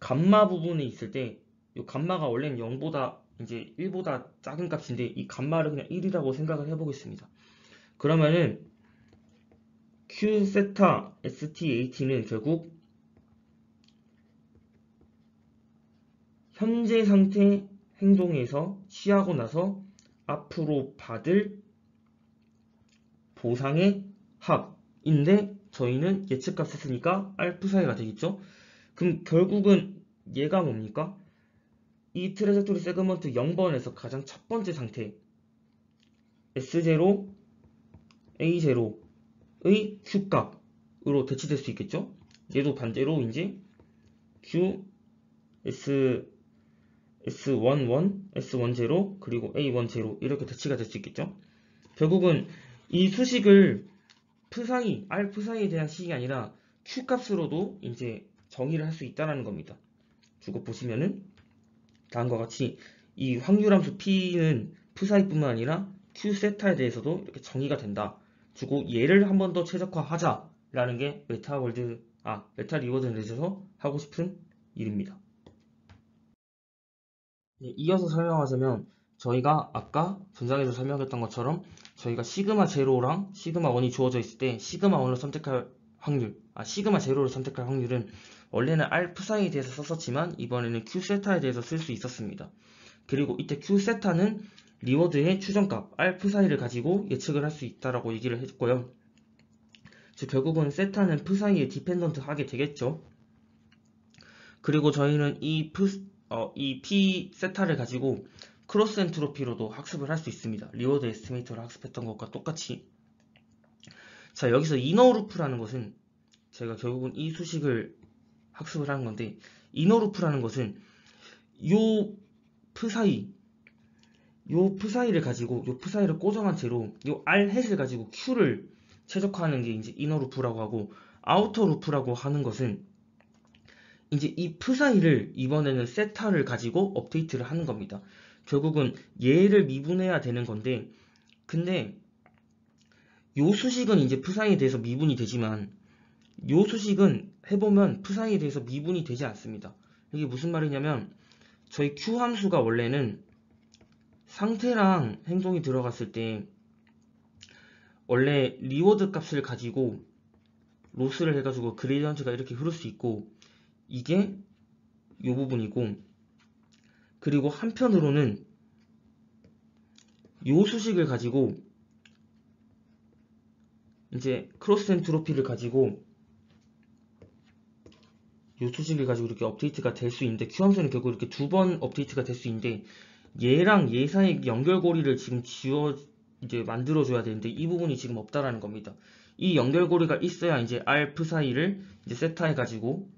감마 부분에 있을 때 이 감마가 원래는 0보다 이제 1보다 작은 값인데 이 감마를 그냥 1이라고 생각을 해보겠습니다. 그러면은 Q 세타 STAT는 결국 현재 상태 행동에서 취하고 나서 앞으로 받을 보상의 합인데, 저희는 예측값 썼으니까 알프사이가 되겠죠. 그럼 결국은 얘가 뭡니까? 이 트레저토리 세그먼트 0번에서 가장 첫 번째 상태 S0, A0의 Q값으로 대치될 수 있겠죠. 얘도 반대로 이제 Q, S11, S10 그리고 A10 이렇게 대치가 될 수 있겠죠. 결국은 이 수식을 프사이, 알프사이에 대한 식이 아니라 Q값으로도 이제 정의를 할 수 있다는 겁니다. 주고 보시면은 다음과 같이 이 확률함수 P는 프사이뿐만 아니라 Q 세타에 대해서도 이렇게 정의가 된다. 주고 얘를 한 번 더 최적화하자라는 게 메타 리워드넷에서 하고 싶은 일입니다. 이어서 설명하자면, 저희가 아까 전장에서 설명했던 것처럼 저희가 시그마 제로랑 시그마 1이 주어져 있을 때 시그마 1을 선택할 확률, 시그마 제로를 선택할 확률은 원래는 알프사이에 대해서 썼었지만 이번에는 Q세타에 대해서 쓸 수 있었습니다. 그리고 이때 Q세타는 리워드의 추정값 알프사이를 가지고 예측을 할 수 있다라고 얘기를 했고요. 즉 결국은 세타는 프사이에 디펜던트 하게 되겠죠. 그리고 저희는 이 P 세타를 가지고 크로스 엔트로피로도 학습을 할 수 있습니다. 리워드 에스티메이터를 학습했던 것과 똑같이. 자, 여기서 이너루프라는 것은 제가 결국은 이 수식을 학습을 하는 건데, 이너루프라는 것은 요 프사이를 가지고 요 프사이를 고정한 채로 요 R-을 가지고 Q를 최적화하는 게 이제 이너루프라고 하고, 아우터루프라고 하는 것은 이제 이 프사이를 이번에는 세타를 가지고 업데이트를 하는 겁니다. 결국은 얘를 미분해야 되는 건데, 근데 요 수식은 이제 프사이에 대해서 미분이 되지만 요 수식은 해보면 프사이에 대해서 미분이 되지 않습니다. 이게 무슨 말이냐면, 저희 Q 함수가 원래는 상태랑 행동이 들어갔을 때 원래 리워드 값을 가지고 로스를 해가지고 그레디언트가 이렇게 흐를 수 있고, 이게 요 부분이고, 그리고 한편으로는 요 수식을 가지고 이제 크로스 엔트로피를 가지고 요 수식을 가지고 이렇게 업데이트가 될 수 있는데, Q 함수는 결국 이렇게 두 번 업데이트가 될 수 있는데, 얘랑 얘 사이 연결고리를 지금 이제 만들어줘야 되는데 이 부분이 지금 없다라는 겁니다. 이 연결고리가 있어야 이제 R 프사이를 이제 세타해가지고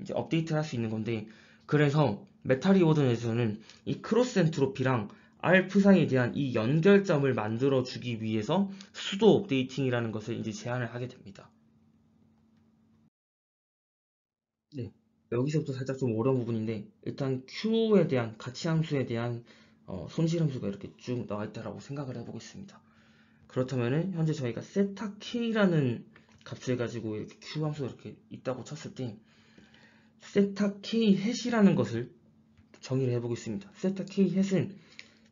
이제 업데이트를 할 수 있는 건데, 그래서 메타리워든에서는 이 크로스 엔트로피랑 R 프사이에 대한 이 연결점을 만들어 주기 위해서 수도 업데이팅이라는 것을 이제 제안을 하게 됩니다. 네, 여기서부터 살짝 좀 어려운 부분인데, 일단 Q에 대한 가치 함수에 대한 손실 함수가 이렇게 쭉 나와 있다라고 생각을 해보겠습니다. 그렇다면은 현재 저희가 세타 K라는 값을 가지고 이렇게 Q 함수가 이렇게 있다고 쳤을 때, 세타 K 햇이라는 것을 정의를 해보겠습니다. 세타 K 햇은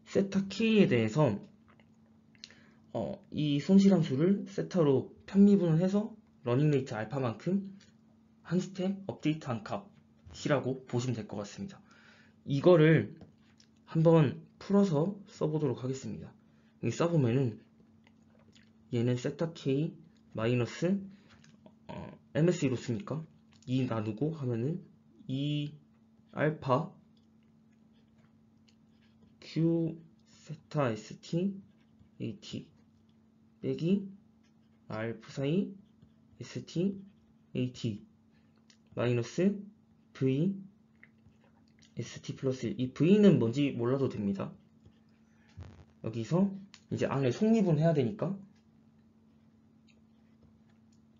세타 K에 대해서 이 손실 함수를 세타로 편미분을 해서 러닝 레이트 알파만큼 한 스텝 업데이트한 값이라고 보시면 될 것 같습니다. 이거를 한번 풀어서 써보도록 하겠습니다. 여기 써보면은 얘는 세타 K 마이너스 MSE로 쓰니까 2 나누고 하면은 2 알파 Q 세타 ST AT 빼기 R 프사이 ST AT 마이너스 V ST 플러스 1. 이 V는 뭔지 몰라도 됩니다. 여기서 이제 안에 속미분 해야 되니까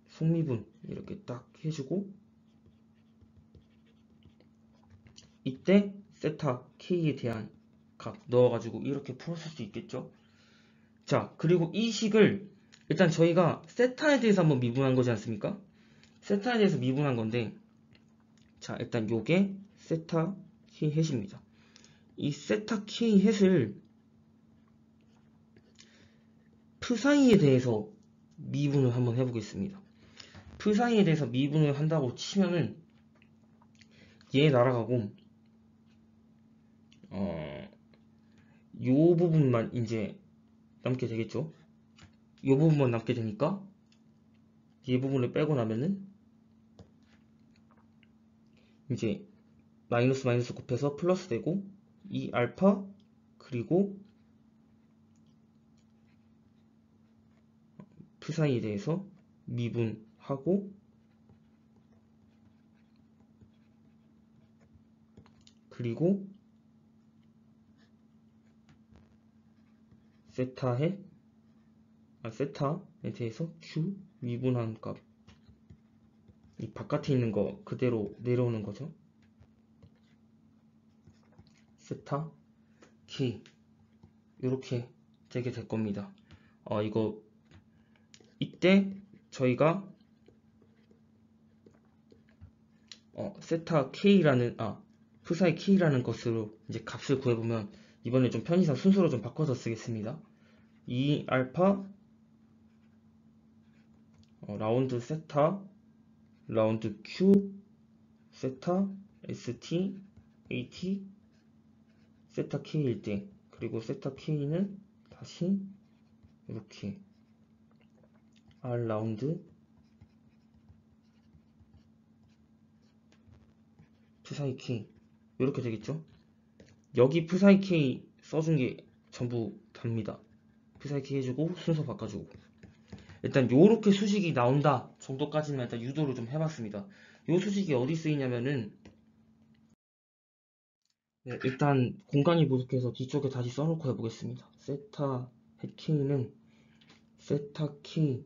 속미분 이렇게 딱 해주고, 이때 세타 K에 대한 값 넣어가지고 이렇게 풀었을 수 있겠죠. 자, 그리고 이 식을 일단 저희가 세타에 대해서 한번 미분한 거지 않습니까? 세타에 대해서 미분한 건데, 자, 일단 요게 세타 K 햇입니다. 이 세타 K 햇을 프사이에 대해서 미분을 한번 해보겠습니다. 프사이에 대해서 미분을 한다고 치면은 얘 날아가고 요 부분만 이제 남게 되겠죠. 요 부분만 남게 되니까 이 부분을 빼고 나면은 이제 마이너스 마이너스 곱해서 플러스 되고, 이 알파 그리고 프사이에 대해서 미분하고, 그리고 세타에 대해서 Q 미분한 값, 이 바깥에 있는 거 그대로 내려오는 거죠. 세타 K 이렇게 되게 될 겁니다. 이거 이때 저희가 세타 K라는 프사이 K라는 것으로 이제 값을 구해보면, 이번에 좀 편의상 순서로 좀 바꿔서 쓰겠습니다. 2 알파 라운드 세타 라운드 Q 세타 ST AT 세타 K일 때, 그리고 세타 K는 다시 이렇게 R 라운드 프사이 K 이렇게 되겠죠. 여기 프사이 K 써준 게 전부 답니다. 프사이 K 해주고 순서 바꿔주고, 일단 요렇게 수식이 나온다 정도까지는 일단 유도를 좀 해봤습니다. 요 수식이 어디 쓰이냐면은, 네, 일단 공간이 부족해서 뒤쪽에 다시 써놓고 해보겠습니다. 세타 K는 세타 K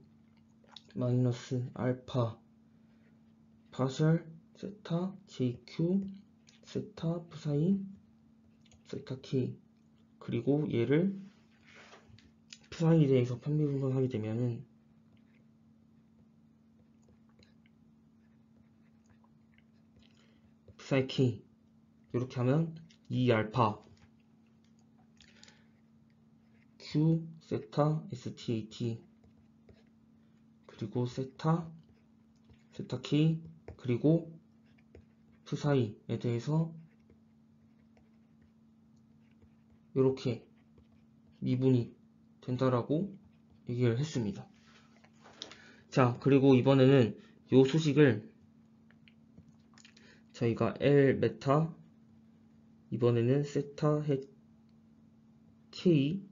마이너스 알파 파셜 세타 JQ 세타 프사이 세타 K, 그리고 얘를 프사이에 대해서 편미분석하게 되면은 프사이 K 이렇게 하면 2 알파 Q 세타 STAT 그리고 세타 K 그리고 프사이에 대해서 이렇게 미분이 된다라고 얘기를 했습니다. 자, 그리고 이번에는 요 수식을 저희가 L 메타 이번에는 세타 햇 K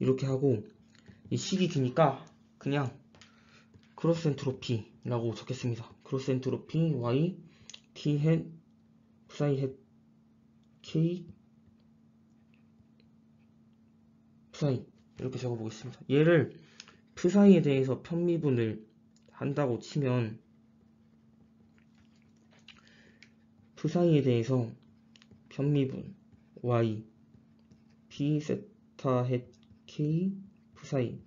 이렇게 하고 이 식이 기니까 그냥 크로스 엔트로피라고 적겠습니다. 크로스 엔트로피 y t 햇 psi 햇 k psi 이렇게 적어보겠습니다. 얘를 psi에 대해서 편미분을 한다고 치면 psi에 대해서 편미분 y p 세타 햇 k psi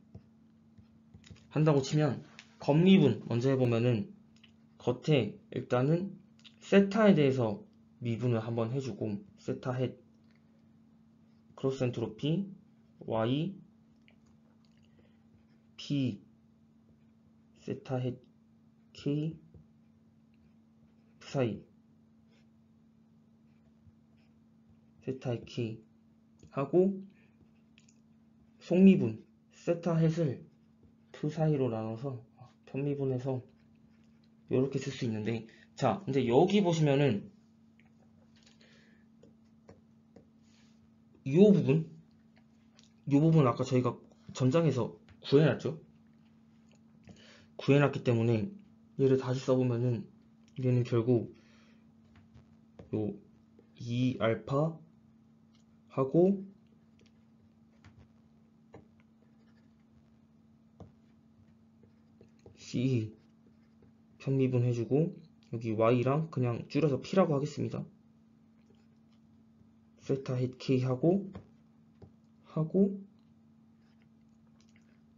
한다고 치면 겉미분 먼저 해보면은 겉에 일단은 세타에 대해서 미분을 한번 해주고 세타 햇 크로스 엔트로피 y p 세타 햇 k psi 세타 햇 k 하고 속미분 세타 햇을 psi로 나눠서 편미분해서 이렇게 쓸 수 있는데, 자 근데 여기 보시면은 이 부분 아까 저희가 전장에서 구해놨기 때문에 얘를 다시 써보면은 얘는 결국 요 2알파 하고 C 편미분 해주고 여기 Y랑 그냥 줄여서 P라고 하겠습니다. 세타 햇 K 하고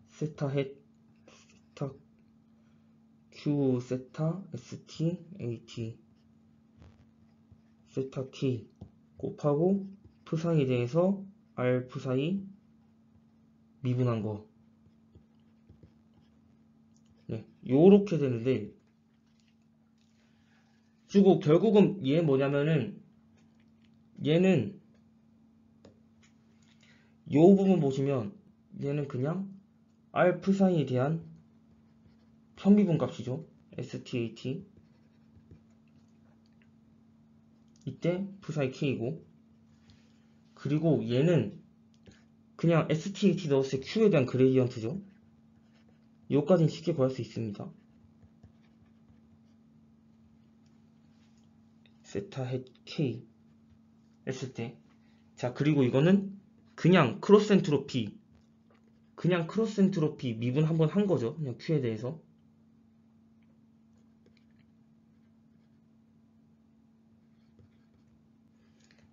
세타 햇 세타 Q 세타 ST AT 세타 T 곱하고 psi에 대해서 R psi 미분한 거. 네, 요렇게 되는데, 그리고 결국은 얘 뭐냐면은 얘는 요 부분 보시면 얘는 그냥 R psi에 대한 편미분 값이죠. STAT 이때 psi K이고, 그리고 얘는 그냥 STAT 넣었을 때 Q에 대한 그레디언트죠. 요까지는 쉽게 구할 수 있습니다. 세타 햇 K 했을 때, 자 그리고 이거는 그냥 크로스 엔트로피 미분 한번 한 거죠. 그냥 Q에 대해서.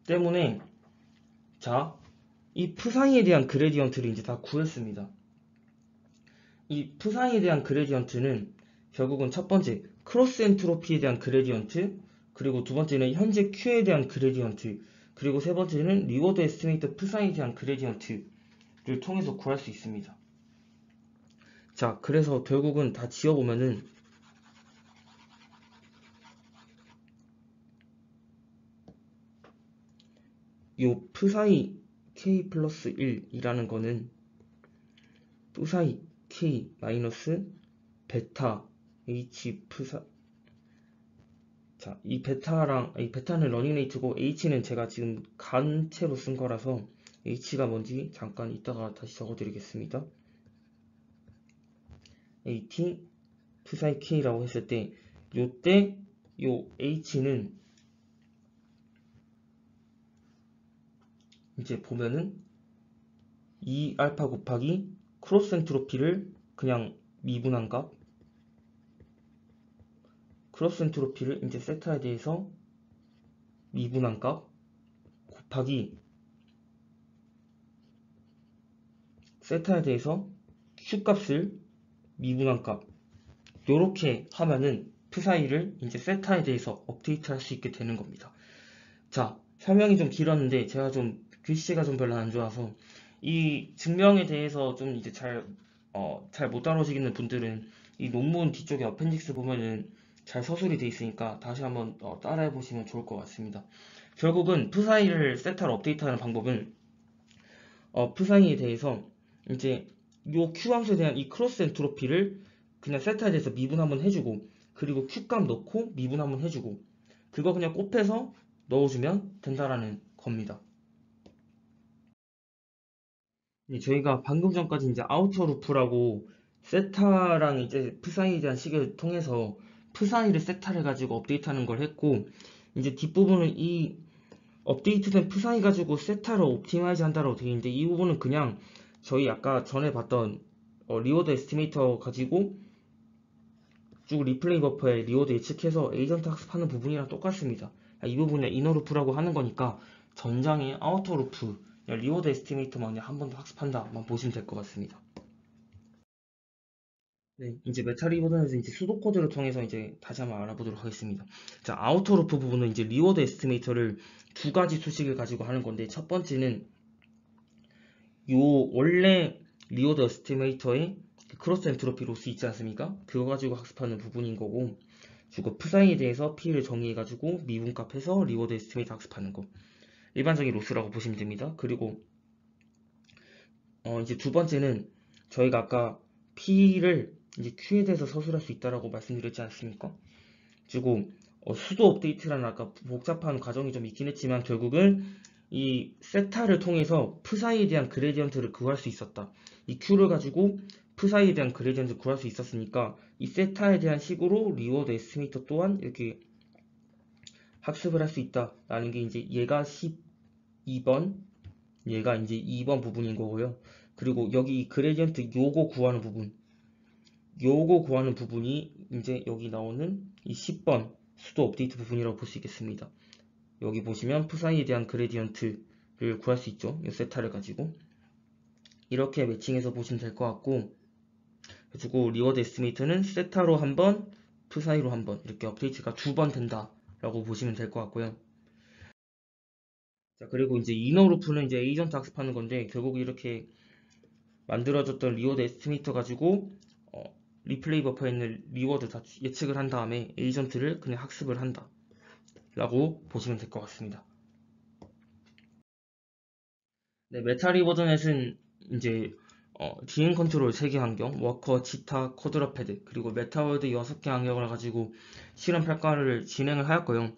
때문에 자, 이 psi에 대한 그레디언트를 이제 다 구했습니다. 이 psi에 대한 그레디언트는 결국은 첫 번째 크로스 엔트로피에 대한 그레디언트, 그리고 두 번째는 현재 Q에 대한 그레디언트, 그리고 세 번째는 리워드 에스티메이터 psi에 대한 그레디언트를 통해서 구할 수 있습니다. 자, 그래서 결국은 다 지어보면은 요 psi k 플러스 1이라는 거는 psi k 마이너스 베타 h psi. 자, 이 베타는 러닝레이트고 h는 제가 지금 간체로 쓴 거라서 h가 뭔지 잠깐 이따가 다시 적어드리겠습니다. at psi k라고 했을 때 요때 요 h는 이제 보면은 2알파 곱하기 크로스 엔트로피를 그냥 미분한 값, 크로스 엔트로피를 이제 세타에 대해서 미분한 값 곱하기 세타에 대해서 Q 값을 미분한 값, 요렇게 하면은 psi를 이제 세타에 대해서 업데이트 할 수 있게 되는 겁니다. 자, 설명이 좀 길었는데 제가 좀 글씨가 좀 별로 안 좋아서 이 증명에 대해서 좀 이제 잘 못 다루시는 분들은 이 논문 뒤쪽에 어펜딕스 보면은 잘 서술이 돼 있으니까 다시 한번 따라해 보시면 좋을 것 같습니다. 결국은 psi를 세타로 업데이트하는 방법은 psi에 대해서 이제 요 Q 함수에 대한 이 크로스 엔트로피를 그냥 세타에 대해서 미분 한번 해주고, 그리고 Q 값 넣고 미분 한번 해주고, 그거 그냥 곱해서 넣어주면 된다라는 겁니다. 저희가 방금 전까지 이제 아우터 루프라고 세타랑 이제 프사이에 대한 식을 통해서 프사이를 세타를 가지고 업데이트하는 걸 했고, 이제 뒷부분은 이 업데이트된 프사이 가지고 세타를 옵티마이즈 한다라고 되어 있는데, 이 부분은 그냥 저희 아까 전에 봤던 리워드 에스티메이터 가지고 쭉 리플레이 버퍼에 리워드 예측해서 에이전트 학습하는 부분이랑 똑같습니다. 이 부분에 이너 루프라고 하는 거니까 전장의 아우터 루프, 리워드 에스티메이터만 그냥 한 번 더 학습한다만 보시면 될 것 같습니다. 네, 이제 메타 리워드에서 이제 수도 코드를 통해서 이제 다시 한번 알아보도록 하겠습니다. 자, 아우터 루프 부분은 이제 리워드 에스티메이터를 두 가지 수식을 가지고 하는 건데, 첫 번째는 요 원래 리워드 에스티메이터의 크로스 엔트로피 로스 있지 않습니까? 그거 가지고 학습하는 부분인 거고, 그리고 프사이에 대해서 P를 정의해가지고 미분값 해서 리워드 에스티메이터 학습하는 거, 일반적인 로스라고 보시면 됩니다. 그리고 이제 두 번째는 저희가 아까 P를 이제 Q에 대해서 서술할 수 있다라고 말씀드렸지 않습니까? 그리고 수도 업데이트라는 아까 복잡한 과정이 좀 있긴 했지만 결국은 이 세타를 통해서 프사이에 대한 그레디언트를 구할 수 있었다. 이 Q를 가지고 프사이에 대한 그레디언트를 구할 수 있었으니까 이 세타에 대한 식으로 리워드 에스티메이터 또한 이렇게 학습을 할 수 있다라는 게 이제 얘가 12번, 얘가 이제 2번 부분인 거고요. 그리고 여기 이 그레디언트 요거 구하는 부분이 이제 여기 나오는 이 10번 수도 업데이트 부분이라고 볼 수 있겠습니다. 여기 보시면 프사이에 대한 그레디언트를 구할 수 있죠. 이 세타를 가지고 이렇게 매칭해서 보시면 될 것 같고, 그리고 리워드 에스티메이터는 세타로 한 번, 프사이로 한 번 이렇게 업데이트가 두 번 된다라고 보시면 될 것 같고요. 자, 그리고 이제 이너 루프는 이제 에이전트 학습하는 건데, 결국 이렇게 만들어졌던 리워드 에스티메이터 가지고 리플레이 버퍼에 있는 리워드 다 예측을 한 다음에 에이전트를 그냥 학습을 한다 라고 보시면 될 것 같습니다. 네, 메타 리워드넷은 이제 DM 컨트롤 3개 환경, 워커, 치타, 코드러패드, 그리고 메타월드 6개 환경을 가지고 실험 평가를 진행을 하였고요.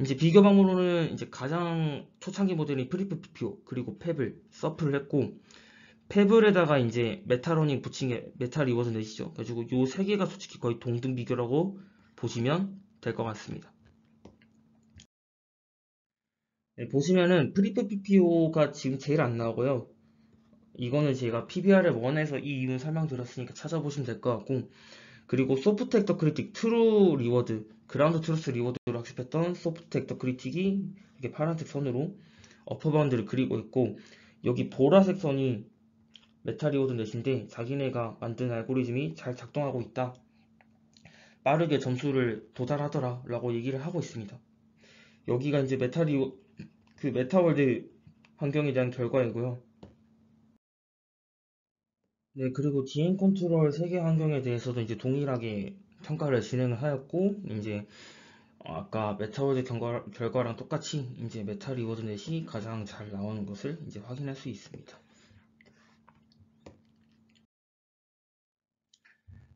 이제 비교 방법으로는 이제 가장 초창기 모델인 프리프 PPO, 그리고 페블, 서프를 했고, 페블에다가 이제 메타로닝 붙인 게 메타 리워드 넷이죠. 그래가지고 요 세 개가 솔직히 거의 동등 비교라고 보시면 될 것 같습니다. 네, 보시면은 프리프 PPO가 지금 제일 안 나오고요. 이거는 제가 PBR을 원해서 이 이유는 설명드렸으니까 찾아보시면 될 것 같고, 그리고 소프트 액터 크리틱 트루 리워드, 그라운드 트루스 리워드로 학습했던 소프트 액터 크리틱이 이렇게 파란색 선으로 어퍼 바운드를 그리고 있고, 여기 보라색 선이 메타 리워드 넷인데 자기네가 만든 알고리즘이 잘 작동하고 있다, 빠르게 점수를 도달하더라 라고 얘기를 하고 있습니다. 여기가 이제 그 메타월드 환경에 대한 결과이고요. 네, 그리고 DM 컨트롤 세개 환경에 대해서도 이제 동일하게 평가를 진행을 하였고, 이제 아까 메타월드 결과랑 똑같이 이제 메타 리워드 넷이 가장 잘 나오는 것을 이제 확인할 수 있습니다.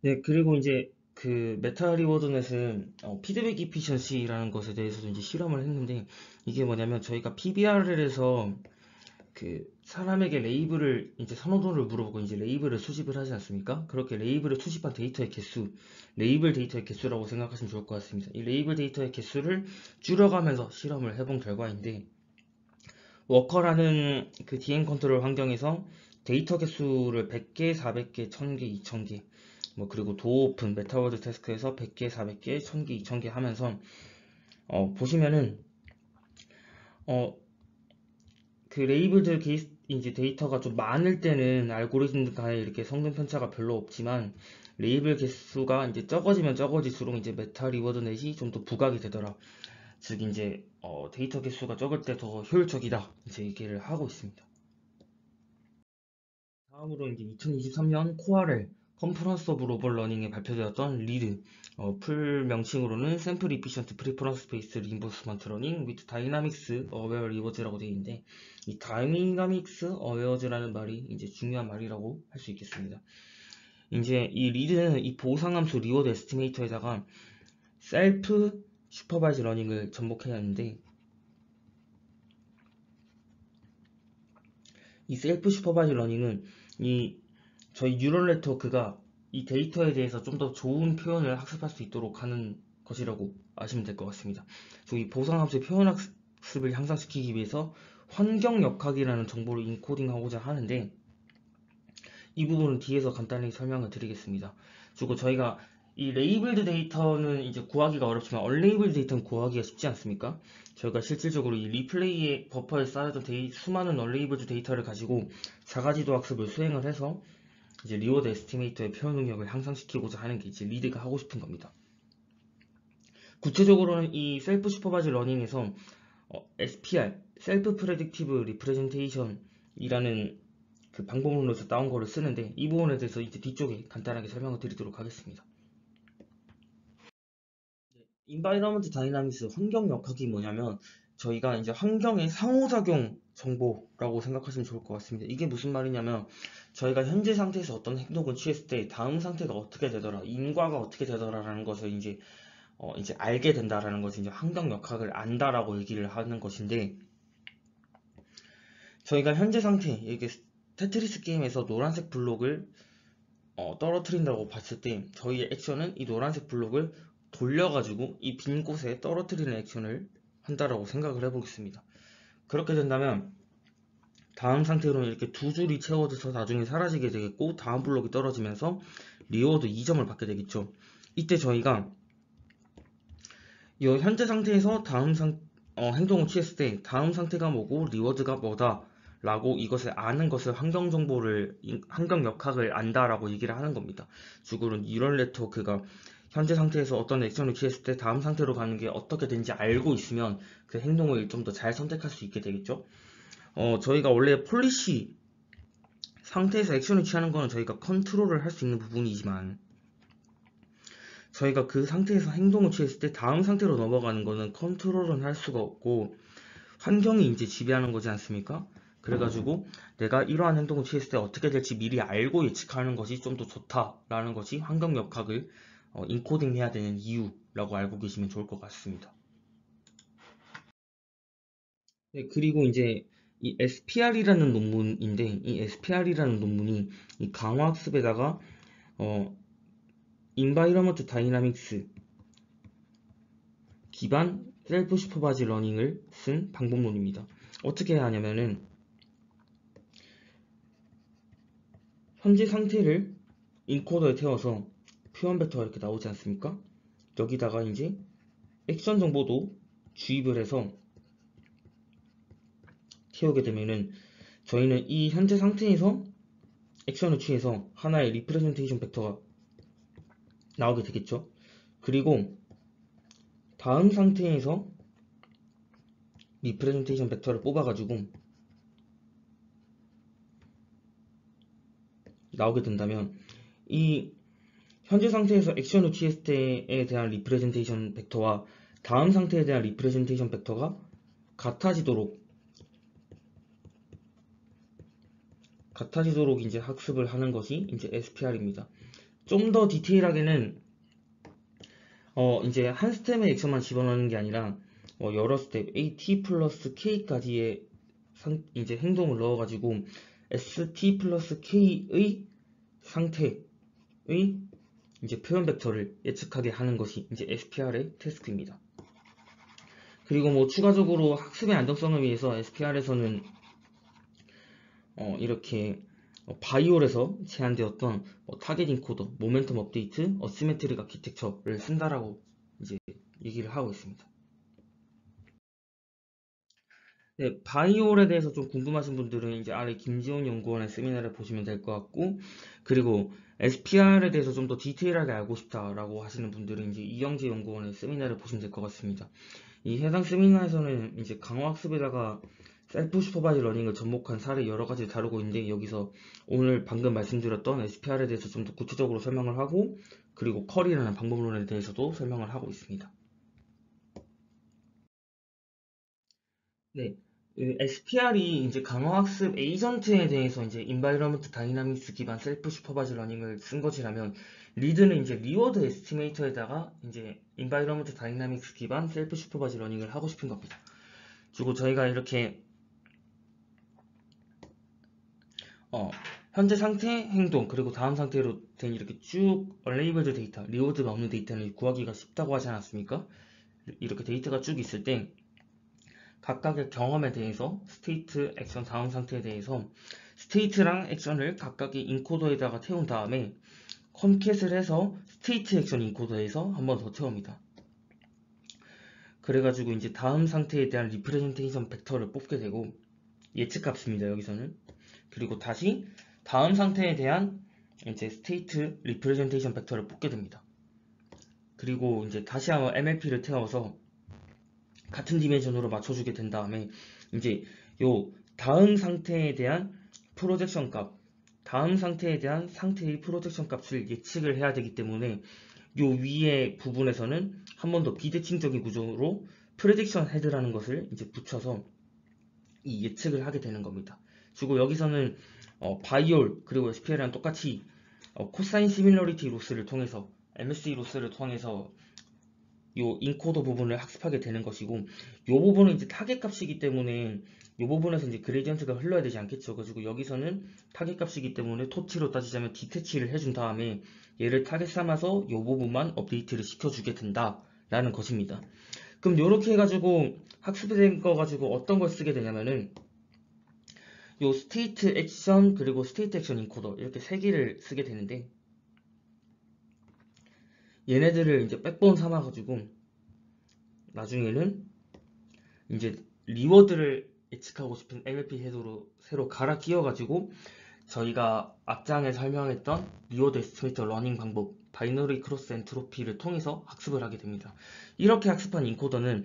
네, 그리고 이제 그 메타 리워드넷은 피드백 이피션시라는 것에 대해서도 이제 실험을 했는데, 이게 뭐냐면 저희가 PBR에서 그 사람에게 레이블을 이제 선호도를 물어보고 이제 레이블을 수집을 하지 않습니까? 그렇게 레이블을 수집한 데이터의 개수, 레이블 데이터의 개수라고 생각하시면 좋을 것 같습니다. 이 레이블 데이터의 개수를 줄여가면서 실험을 해본 결과인데, 워커라는 그 DM 컨트롤 환경에서 데이터 개수를 100개, 400개, 1000개, 2000개, 뭐 그리고 도어 오픈 메타워드 태스크에서 100개, 400개, 1000개, 2000개 하면서 보시면은 어, 그 레이블드 이제 데이터가 좀 많을 때는 알고리즘 간에 이렇게 성능 편차가 별로 없지만, 레이블 개수가 이제 적어지면 적어질수록 이제 메타 리워드 넷이 좀 더 부각이 되더라. 즉 이제 데이터 개수가 적을 때 더 효율적이다 이제 얘기를 하고 있습니다. 다음으로 이제 2023년 코알엘 컨퍼런스 오브 로벌 러닝에 발표되었던 리드, 풀 명칭으로는 샘플 이피션트 프리퍼런스 베이스 리인버스먼트 러닝 위드 다이나믹스 어웨어 리워즈라고 되어 있는데, 이 다이나믹스 어웨어즈라는 말이 이제 중요한 말이라고 할 수 있겠습니다. 이제 이 리드는 이 보상함수 리워드 에스티메이터에다가 셀프 슈퍼바이즈 러닝을 접목해야 하는데, 이 셀프 슈퍼바이즈 러닝은 저희 뉴럴 네트워크가 이 데이터에 대해서 좀 더 좋은 표현을 학습할 수 있도록 하는 것이라고 아시면 될 것 같습니다. 이 보상함수의 표현 학습을 향상시키기 위해서 환경역학이라는 정보를 인코딩하고자 하는데, 이 부분은 뒤에서 간단히 설명을 드리겠습니다. 그리고 저희가 이 레이블드 데이터는 이제 구하기가 어렵지만 언레이블드 데이터는 구하기가 쉽지 않습니까? 저희가 실질적으로 이 리플레이의 버퍼에 쌓여진 수많은 언레이블드 데이터를 가지고 자가지도 학습을 수행을 해서 이제 리워드 에스티메이터의 표현 능력을 향상시키고자 하는 게 이제 리드가 하고 싶은 겁니다. 구체적으로는 이 셀프 슈퍼바이즈 러닝에서 SPR, 셀프 프레딕티브 리프레젠테이션이라는 그 방법론에서 나온 거를 쓰는데, 이 부분에 대해서 이제 뒤쪽에 간단하게 설명을 드리도록 하겠습니다. 인바이러먼트 다이나믹스 환경역학이 뭐냐면, 저희가 이제 환경의 상호작용 정보라고 생각하시면 좋을 것 같습니다. 이게 무슨 말이냐면, 저희가 현재 상태에서 어떤 행동을 취했을 때 다음 상태가 어떻게 되더라, 인과가 어떻게 되더라라는 것을 이제 알게 된다라는 것이 이제 환경역학을 안다라고 얘기를 하는 것인데, 저희가 현재 상태, 이게 테트리스 게임에서 노란색 블록을 떨어뜨린다고 봤을 때, 저희의 액션은 이 노란색 블록을 돌려가지고 이 빈 곳에 떨어뜨리는 액션을 한다라고 생각을 해보겠습니다. 그렇게 된다면 다음 상태로는 이렇게 두 줄이 채워져서 나중에 사라지게 되겠고, 다음 블록이 떨어지면서 리워드 2점을 받게 되겠죠. 이때 저희가 이 현재 상태에서 행동을 취했을 때 다음 상태가 뭐고 리워드가 뭐다 라고 이것을 아는 것을 환경역학을 안다라고 얘기를 하는 겁니다. 주로는 뉴럴 네트워크가 현재 상태에서 어떤 액션을 취했을 때 다음 상태로 가는 게 어떻게 되는지 알고 있으면 그 행동을 좀 더 잘 선택할 수 있게 되겠죠. 저희가 원래 폴리시 상태에서 액션을 취하는 거는 저희가 컨트롤을 할 수 있는 부분이지만, 저희가 그 상태에서 행동을 취했을 때 다음 상태로 넘어가는 거는 컨트롤은 할 수가 없고 환경이 이제 지배하는 거지 않습니까? 그래가지고 내가 이러한 행동을 취했을 때 어떻게 될지 미리 알고 예측하는 것이 좀 더 좋다라는 것이 환경역학을 인코딩 해야 되는 이유라고 알고 계시면 좋을 것 같습니다. 네, 그리고 이제 이 SPR이라는 논문인데, 이 SPR이라는 논문이 이 강화학습에다가 인바이러먼트 다이나믹스 기반 셀프 슈퍼바이즈 러닝을 쓴 방법론입니다. 어떻게 해야 하냐면은, 현재 상태를 인코더에 태워서 표현 벡터가 이렇게 나오지 않습니까? 여기다가 이제 액션 정보도 주입을 해서 태우게 되면은, 저희는 이 현재 상태에서 액션을 취해서 하나의 리프레젠테이션 벡터가 나오게 되겠죠. 그리고 다음 상태에서 리프레젠테이션 벡터를 뽑아가지고 나오게 된다면, 이 현재 상태에서 액션을 취했을 때에 대한 리프레젠테이션 벡터와 다음 상태에 대한 리프레젠테이션 벡터가 같아지도록 이제 학습을 하는 것이 이제 SPR입니다. 좀 더 디테일하게는 이제 한 스텝의 액션만 집어넣는 게 아니라 여러 스텝 AT 플러스 K까지의 이제 행동을 넣어가지고 ST 플러스 K의 상태의 이제 표현 벡터를 예측하게 하는 것이 이제 SPR의 태스크입니다. 그리고 뭐 추가적으로 학습의 안정성을 위해서 SPR에서는 이렇게 바이올에서 제한되었던 타겟 인코더, 모멘텀 업데이트, 어시메트릭 아키텍처를 쓴다라고 이제 얘기를 하고 있습니다. 네, 바이올에 대해서 좀 궁금하신 분들은 이제 아래 김지원 연구원의 세미나를 보시면 될 것 같고, 그리고 SPR에 대해서 좀 더 디테일하게 알고 싶다라고 하시는 분들은 이제 이영재 연구원의 세미나를 보시면 될 것 같습니다. 이 해당 세미나에서는 이제 강화학습에다가 셀프 슈퍼바이즈 러닝을 접목한 사례 여러 가지 다루고 있는데, 여기서 오늘 방금 말씀드렸던 SPR에 대해서 좀 더 구체적으로 설명을 하고, 그리고 컬이라는 방법론에 대해서도 설명을 하고 있습니다. 네, SPR이 이제 강화학습 에이전트에 대해서 이제 인바이러먼트 다이나믹스 기반 셀프 슈퍼바이즈 러닝을 쓴 것이라면, 리드는 이제 리워드 에스티메이터에다가 이제 인바이러먼트 다이나믹스 기반 셀프 슈퍼바이즈 러닝을 하고 싶은 겁니다. 그리고 저희가 이렇게 현재 상태, 행동, 그리고 다음 상태로 된 이렇게 쭉 unlabeled 데이터, 리워드가 없는 데이터는 구하기가 쉽다고 하지 않았습니까? 이렇게 데이터가 쭉 있을 때 각각의 경험에 대해서 스테이트, 액션, 다음 상태에 대해서 스테이트랑 액션을 각각의 인코더에다가 태운 다음에 컴캣을 해서 스테이트 액션 인코더에서 한 번 더 태웁니다. 그래가지고 이제 다음 상태에 대한 리프레젠테이션 벡터를 뽑게 되고 예측값입니다. 여기서는. 그리고 다시 다음 상태에 대한 이제 스테이트 리프레젠테이션 벡터를 뽑게 됩니다. 그리고 이제 다시 한번 MLP를 태워서 같은 디멘션으로 맞춰주게 된 다음에 이제 요 다음 상태에 대한 프로젝션 값, 다음 상태에 대한 상태의 프로젝션 값을 예측을 해야 되기 때문에 요 위에 부분에서는 한 번 더 비대칭적인 구조로 프레딕션 헤드라는 것을 이제 붙여서 이 예측을 하게 되는 겁니다. 그리고 여기서는 바이올 그리고 SPL이랑 똑같이 코사인 시밀러리티 로스를 통해서 MSE 로스를 통해서 요 인코더 부분을 학습하게 되는 것이고 요 부분은 이제 타겟 값이기 때문에 요 부분에서 이제 그레디언트가 흘러야 되지 않겠죠. 그래서 여기서는 타겟 값이기 때문에 토치로 따지자면 디태치를 해준 다음에 얘를 타겟 삼아서 요 부분만 업데이트를 시켜주게 된다라는 것입니다. 그럼 요렇게 해가지고 학습이 된 거 가지고 어떤 걸 쓰게 되냐면은 요 스테이트 액션 그리고 스테이트 액션 인코더 이렇게 세 개를 쓰게 되는데 얘네들을 이제 백본 삼아가지고 나중에는 이제 리워드를 예측하고 싶은 MLP 해도로 새로 갈아 끼워가지고 저희가 앞장에 설명했던 리워드 에스티메이터 러닝 방법 바이너리 크로스 엔트로피를 통해서 학습을 하게 됩니다. 이렇게 학습한 인코더는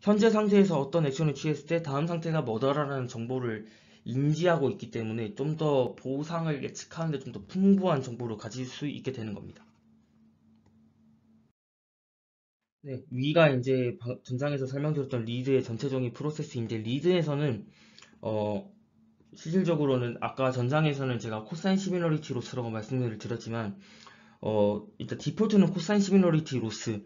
현재 상태에서 어떤 액션을 취했을 때 다음 상태가 뭐더라라는 정보를 인지하고 있기 때문에 좀 더 보상을 예측하는데 좀 더 풍부한 정보를 가질 수 있게 되는 겁니다. 네, 위가 이제 전장에서 설명드렸던 리드의 전체적인 프로세스인데 리드에서는 어, 실질적으로는 아까 전장에서는 제가 코사인 시미러리티 로스라고 말씀을 드렸지만 일단 디폴트는 코사인 시미러리티 로스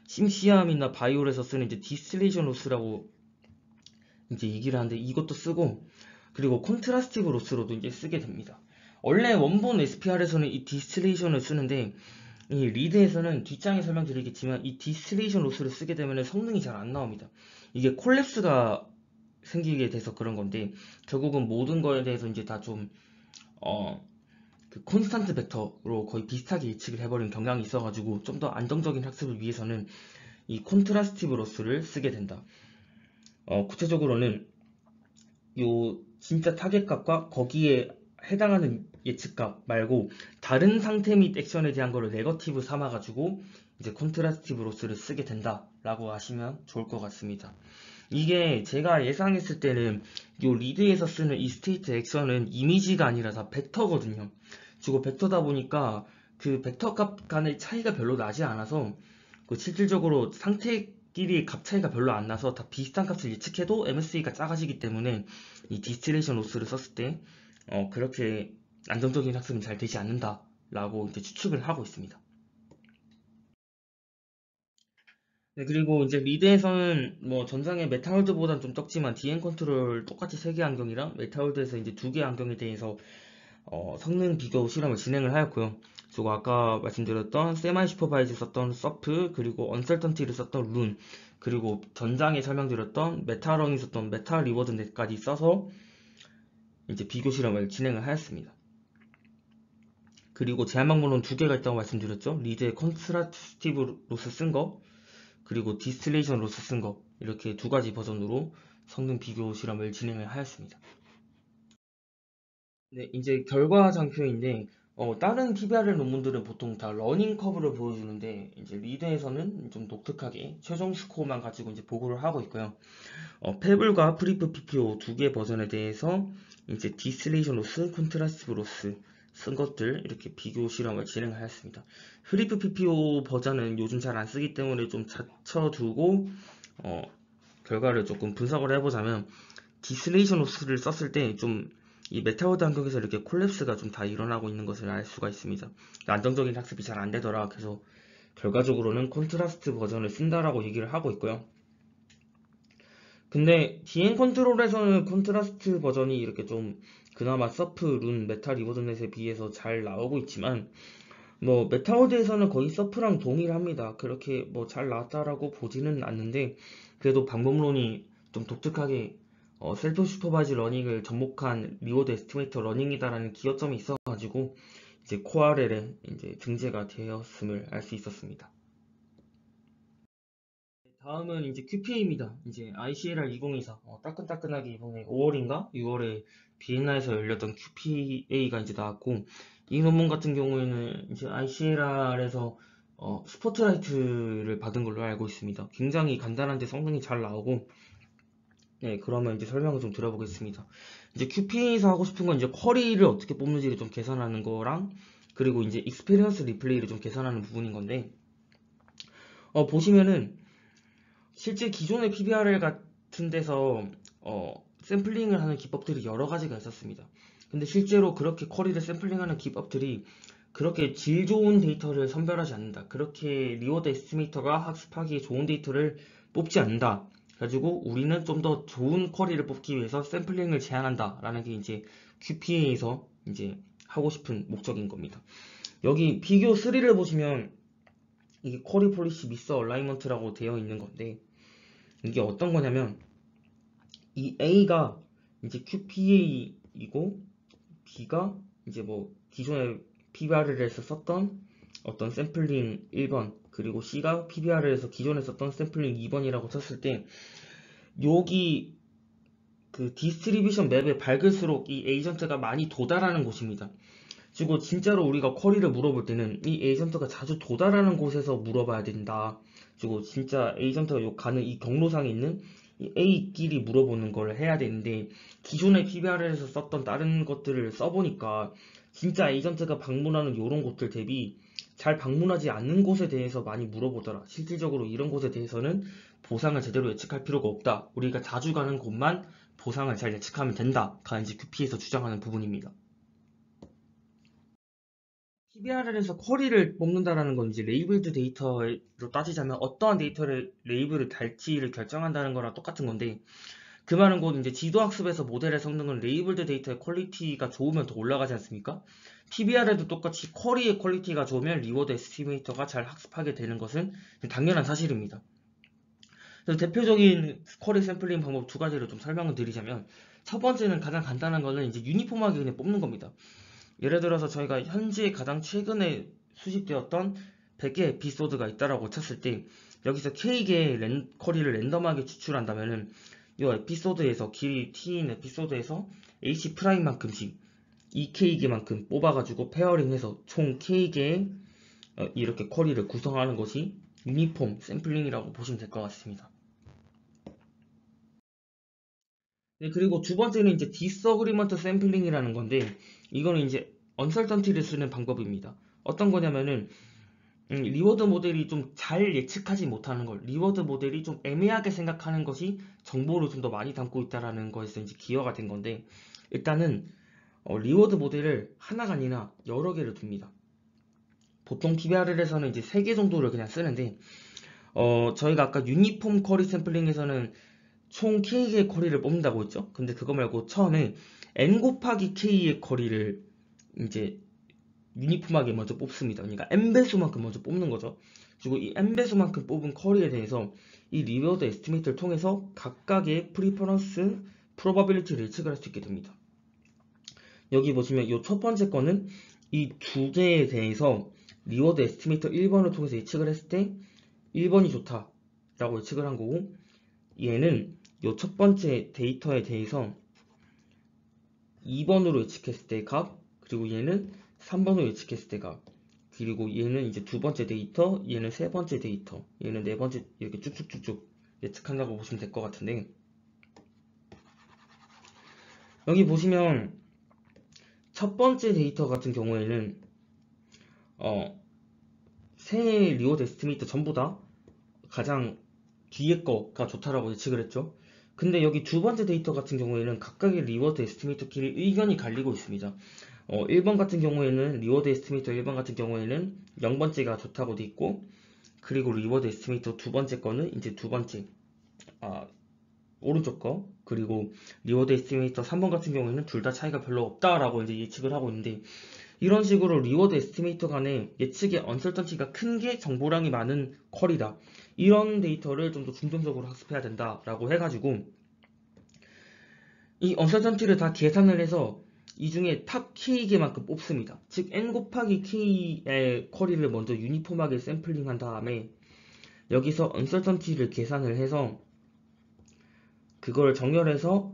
심시암이나 바이올에서 쓰는 이제 디스틸레이션 로스라고 이제 얘기를 하는데 이것도 쓰고 그리고 콘트라스티브 로스로도 이제 쓰게 됩니다. 원래 원본 SPR에서는 이 디스틸레이션을 쓰는데 이 리드에서는 뒷장에 설명드리겠지만 이 디스틸레이션 로스를 쓰게 되면 성능이 잘 안 나옵니다. 이게 콜랩스가 생기게 돼서 그런 건데 결국은 모든 거에 대해서 이제 다 좀 그 콘스탄트 벡터로 거의 비슷하게 예측을 해버리는 경향이 있어가지고 좀 더 안정적인 학습을 위해서는 이 콘트라스티브 로스를 쓰게 된다. 구체적으로는 요 진짜 타겟값과 거기에 해당하는 예측값 말고 다른 상태 및 액션에 대한 거를 네거티브 삼아가지고 이제 콘트라스티브 로스를 쓰게 된다라고 하시면 좋을 것 같습니다. 이게 제가 예상했을 때는 요 리드에서 쓰는 이 스테이트 액션은 이미지가 아니라 다 벡터거든요. 그리고 벡터다 보니까 그 벡터 값 간의 차이가 별로 나지 않아서 그 실질적으로 상태끼리 값 차이가 별로 안 나서 다 비슷한 값을 예측해도 MSE가 작아지기 때문에 이 디스틸레이션 로스를 썼을 때 그렇게 안정적인 학습은 잘 되지 않는다라고 이제 추측을 하고 있습니다. 네, 그리고 이제 리드에서는 뭐 전장의 메타월드보다는 좀 적지만 DM 컨트롤 똑같이 3개 안경이랑 메타월드에서 이제 2개 안경에 대해서 성능 비교 실험을 진행을 하였고요. 그리고 아까 말씀드렸던 세마이 슈퍼바이즈 썼던 서프 그리고 언설턴티를 썼던 룬 그리고 전장에 설명드렸던 메타런이 썼던 메타 리워드 넷까지 써서 이제 비교 실험을 진행을 하였습니다. 그리고 제한 방법은 2개가 있다고 말씀드렸죠. 리드의 컨스트라티브 로스 쓴 거 그리고 디스틸레이션 로스 쓴 거 이렇게 2가지 버전으로 성능 비교 실험을 진행을 하였습니다. 네, 이제 결과 장표인데 다른 PBRL 논문들은 보통 다 러닝 커브를 보여주는데 이제 리드에서는 좀 독특하게 최종 스코어만 가지고 이제 보고를 하고 있고요. 페블과 프리프 PPO 2개 버전에 대해서 이제 디스틸레이션 로스, 콘트라스티브 로스 쓴 것들 이렇게 비교 실험을 진행하였습니다. 프리프 PPO 버전은 요즘 잘 안 쓰기 때문에 좀 닫혀두고 결과를 조금 분석을 해보자면 디스틸레이션 로스를 썼을 때좀 이 메타워드 환경에서 이렇게 콜랩스가 좀 다 일어나고 있는 것을 알 수가 있습니다. 안정적인 학습이 잘 안 되더라. 그래서 결과적으로는 콘트라스트 버전을 쓴다라고 얘기를 하고 있고요. 근데 DN 컨트롤에서는 컨트라스트 버전이 이렇게 좀 그나마 서프, 룬, 메타 리워드넷에 비해서 잘 나오고 있지만 뭐 메타워드에서는 거의 서프랑 동일합니다. 그렇게 뭐 잘 나왔다라고 보지는 않는데 그래도 방법론이 좀 독특하게 셀프 슈퍼바이즈 러닝을 접목한 리워드 에스티메이터 러닝이다라는 기여점이 있어가지고 이제 코아렐에 이제 등재가 되었음을 알 수 있었습니다. 다음은 이제 QPA입니다. 이제 ICLR 2024 따끈따끈하게 이번에 5월인가 6월에 비엔나에서 열렸던 QPA가 이제 나왔고 이 논문 같은 경우에는 이제 ICLR에서 스포트라이트를 받은 걸로 알고 있습니다. 굉장히 간단한데 성능이 잘 나오고 네, 그러면 이제 설명을 좀 드려보겠습니다. 이제 QPA에서 하고 싶은 건 이제 쿼리를 어떻게 뽑는지를 좀 계산하는 거랑 그리고 이제 익스페리언스 리플레이를 좀 계산하는 부분인 건데 보시면은 실제 기존의 PBRL 같은 데서 샘플링을 하는 기법들이 여러 가지가 있었습니다. 근데 실제로 그렇게 쿼리를 샘플링하는 기법들이 그렇게 질 좋은 데이터를 선별하지 않는다. 그렇게 리워드 에스티메이터가 학습하기에 좋은 데이터를 뽑지 않는다. 그래가지고 우리는 좀 더 좋은 쿼리를 뽑기 위해서 샘플링을 제한한다. 라는 게 이제 QPA에서 이제 하고 싶은 목적인 겁니다. 여기 비교 3를 보시면 이게 쿼리 폴리시 미스 얼라이먼트라고 되어 있는 건데 이게 어떤 거냐면 이 A가 이제 QPA이고 B가 이제 뭐 기존의 PBR에서 썼던 어떤 샘플링 1번 그리고 C가 PBR에서 기존에 썼던 샘플링 2번이라고 쳤을 때 여기 그 디스트리뷰션 맵에 밝을수록 이 에이전트가 많이 도달하는 곳입니다. 그리고 진짜로 우리가 쿼리를 물어볼 때는 이 에이전트가 자주 도달하는 곳에서 물어봐야 된다. 그리고 진짜 에이전트가 가는 이 경로상에 있는 이 A끼리 물어보는 걸 해야 되는데 기존의 PBR에서 썼던 다른 것들을 써보니까 진짜 에이전트가 방문하는 이런 곳들 대비 잘 방문하지 않는 곳에 대해서 많이 물어보더라. 실질적으로 이런 곳에 대해서는 보상을 제대로 예측할 필요가 없다. 우리가 자주 가는 곳만 보상을 잘 예측하면 된다가 이제 QP에서 주장하는 부분입니다. PBR에서 쿼리를 뽑는다라는 건 이제 레이블드 데이터로 따지자면 어떠한 데이터를 레이블을 달지를 결정한다는 거랑 똑같은 건데 그 말은 곧 이제 지도학습에서 모델의 성능은 레이블드 데이터의 퀄리티가 좋으면 더 올라가지 않습니까? PBR에도 똑같이 쿼리의 퀄리티가 좋으면 리워드 에스티메이터가 잘 학습하게 되는 것은 당연한 사실입니다. 그래서 대표적인 쿼리 샘플링 방법 두 가지를 좀 설명을 드리자면 첫 번째는 가장 간단한 거는 이제 유니폼하게 그냥 뽑는 겁니다. 예를 들어서 저희가 현재 가장 최근에 수집되었던 100개 에피소드가 있다라고 쳤을 때 여기서 K개의 쿼리를 랜덤하게 추출한다면은 이 에피소드에서 길이 T인 에피소드에서 H 프라임만큼씩 이 K개만큼 뽑아가지고 페어링해서 총 K개의 이렇게 쿼리를 구성하는 것이 유니폼 샘플링이라고 보시면 될 것 같습니다. 네, 그리고 두 번째는 이제 디스어그리먼트 샘플링이라는 건데 이거는 이제 언설턴티를 쓰는 방법입니다. 어떤 거냐면은 리워드 모델이 좀 잘 예측하지 못하는 걸 리워드 모델이 좀 애매하게 생각하는 것이 정보를 좀 더 많이 담고 있다라는 것에서 이제 기여가 된 건데 일단은 리워드 모델을 하나가 아니라 여러 개를 둡니다. 보통 PBR에서는 이제 3개 정도를 그냥 쓰는데 저희가 아까 유니폼 쿼리 샘플링에서는 총 K개의 쿼리를 뽑는다고 했죠. 근데 그거 말고 처음에 N 곱하기 K의 쿼리를 이제 유니폼하게 먼저 뽑습니다. 그러니까 N배수만큼 먼저 뽑는 거죠. 그리고 이 N배수만큼 뽑은 쿼리에 대해서 이 리워드 에스티메이트를 통해서 각각의 프리퍼런스 프로바빌리티를 예측을 할 수 있게 됩니다. 여기 보시면 이 첫 번째 거는 이 두 개에 대해서 리워드 에스티메이터 1번을 통해서 예측을 했을 때 1번이 좋다 라고 예측을 한 거고 얘는 이 첫 번째 데이터에 대해서 2번으로 예측했을 때 값, 그리고 얘는 3번으로 예측했을 때 값, 그리고 얘는 이제 두 번째 데이터, 얘는 세 번째 데이터, 얘는 네 번째, 이렇게 쭉쭉쭉쭉 예측한다고 보시면 될 것 같은데 여기 보시면 첫 번째 데이터 같은 경우에는 세 리워드 에스티메이터 전부 다 가장 뒤에 거가 좋다라고 예측을 했죠. 근데 여기 두 번째 데이터 같은 경우에는 각각의 리워드 에스티메이터끼리 의견이 갈리고 있습니다. 1번 같은 경우에는 리워드 에스티메이터 1번 같은 경우에는 0번째가 좋다고 돼 있고 그리고 리워드 에스티메이터 두 번째 거는 이제 두 번째 오른쪽 거, 그리고 리워드 에스티메이터 3번 같은 경우에는 둘 다 차이가 별로 없다라고 이제 예측을 하고 있는데, 이런 식으로 리워드 에스티메이터 간에 예측의 언설턴티가 큰 게 정보량이 많은 쿼리다. 이런 데이터를 좀 더 중점적으로 학습해야 된다라고 해가지고 이 언설턴티를 다 계산을 해서 이 중에 탑 K개만큼 뽑습니다. 즉 N 곱하기 K의 쿼리를 먼저 유니폼하게 샘플링한 다음에 여기서 언설턴티를 계산을 해서 그걸 정렬해서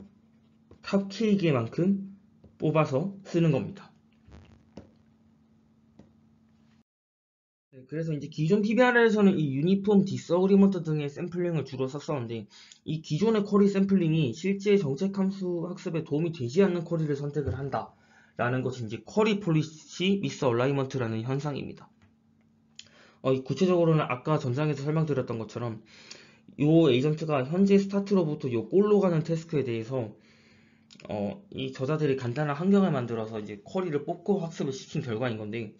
탑 K개만큼 뽑아서 쓰는 겁니다. 네, 그래서 이제 기존 PBR에서는 이 유니폼, 디스어그리먼트 등의 샘플링을 주로 썼었는데, 이 기존의 쿼리 샘플링이 실제 정책 함수 학습에 도움이 되지 않는 쿼리를 선택을 한다 라는 것이 이제 쿼리 폴리시 미스 얼라이먼트라는 현상입니다. 구체적으로는 아까 전장에서 설명드렸던 것처럼 이 에이전트가 현재 스타트로부터 이 골로 가는 태스크에 대해서 이 저자들이 간단한 환경을 만들어서 이제 쿼리를 뽑고 학습을 시킨 결과인 건데,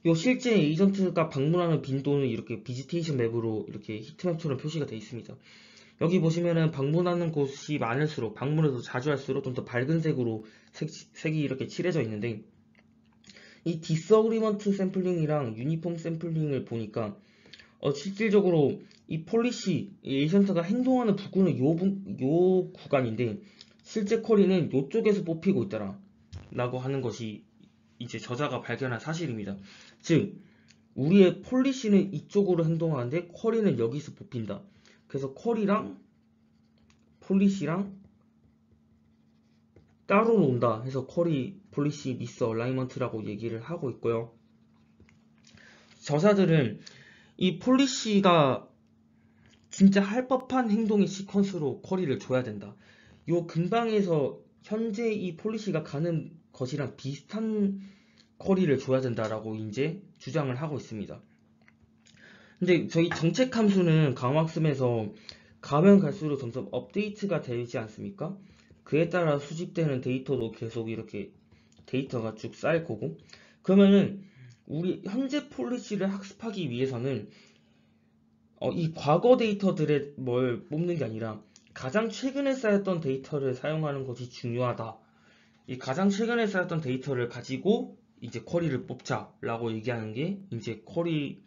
요 실제 에이전트가 방문하는 빈도는 이렇게 비지테이션 맵으로 이렇게 히트맵처럼 표시가 되어 있습니다. 여기 보시면은 방문하는 곳이 많을수록, 방문을 더 자주 할수록 좀 더 밝은 색으로 색이 이렇게 칠해져 있는데, 이 디스어그리먼트 샘플링이랑 유니폼 샘플링을 보니까 실질적으로 이 폴리시, 이 에이전트가 행동하는 부분은 요 구간인데 실제 쿼리는 요쪽에서 뽑히고 있더라 라고 하는 것이 이제 저자가 발견한 사실입니다. 즉 우리의 폴리시는 이쪽으로 행동하는데 쿼리는 여기서 뽑힌다. 그래서 쿼리랑 폴리시랑 따로 논다 해서 쿼리 폴리시 미스 얼라이먼트라고 얘기를 하고 있고요. 저자들은 이 폴리시가 진짜 할 법한 행동의 시퀀스로 쿼리를 줘야 된다. 요 근방에서 현재 이 폴리시가 가는 것이랑 비슷한 쿼리를 줘야 된다라고 이제 주장을 하고 있습니다. 근데 저희 정책 함수는 강화학습에서 가면 갈수록 점점 업데이트가 되지 않습니까? 그에 따라 수집되는 데이터도 계속 이렇게 데이터가 쭉 쌓일 거고, 그러면은 우리 현재 폴리시를 학습하기 위해서는 이 과거 데이터들의 뭘 뽑는 게 아니라 가장 최근에 쌓였던 데이터를 사용하는 것이 중요하다. 이 가장 최근에 쌓였던 데이터를 가지고 이제 쿼리를 뽑자라고 얘기하는 게 이제 쿼리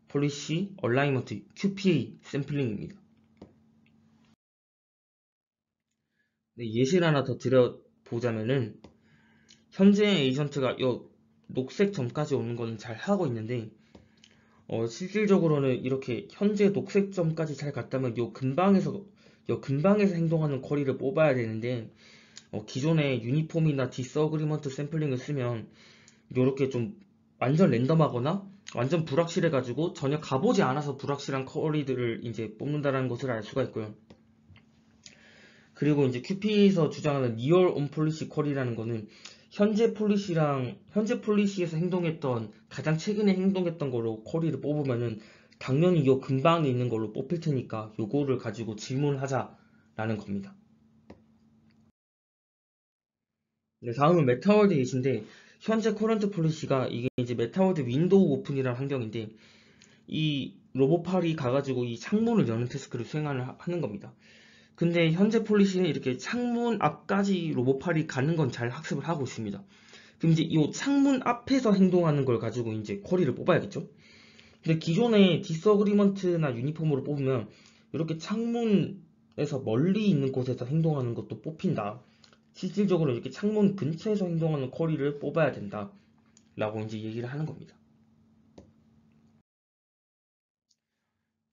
폴리시 얼라이먼트 QPA 샘플링입니다. 네, 예시를 하나 더 드려보자면은 현재 에이전트가 이 녹색 점까지 오는 거는 잘 하고 있는데 실질적으로는 이렇게 현재 녹색 점까지 잘 갔다면 요 근방에서 행동하는 쿼리를 뽑아야 되는데 기존의 유니폼이나 디스어그리먼트 샘플링을 쓰면 이렇게 좀 완전 랜덤하거나 완전 불확실해가지고 전혀 가보지 않아서 불확실한 쿼리들을 이제 뽑는다는 것을 알 수가 있고요. 그리고 이제 QP에서 주장하는 리얼 온 폴리시 쿼리라는 거는 현재 폴리시에서 행동했던 가장 최근에 행동했던 거로 쿼리를 뽑으면은 당연히 요 근방에 있는 걸로 뽑힐 테니까 요거를 가지고 질문하자라는 겁니다. 네, 다음은 메타월드 예시인데 현재 커런트 폴리시가 이게 이제 메타월드 윈도우 오픈이라는 환경인데 이 로봇팔이 가가지고 이 창문을 여는 태스크를 수행하는 겁니다. 근데 현재 폴리시는 이렇게 창문 앞까지 로봇팔이 가는 건 잘 학습을 하고 있습니다. 그럼 이제 이 창문 앞에서 행동하는 걸 가지고 이제 쿼리를 뽑아야겠죠? 근데 기존의 디스어그리먼트나 유니폼으로 뽑으면 이렇게 창문에서 멀리 있는 곳에서 행동하는 것도 뽑힌다. 실질적으로 이렇게 창문 근처에서 행동하는 쿼리를 뽑아야 된다. 라고 이제 얘기를 하는 겁니다.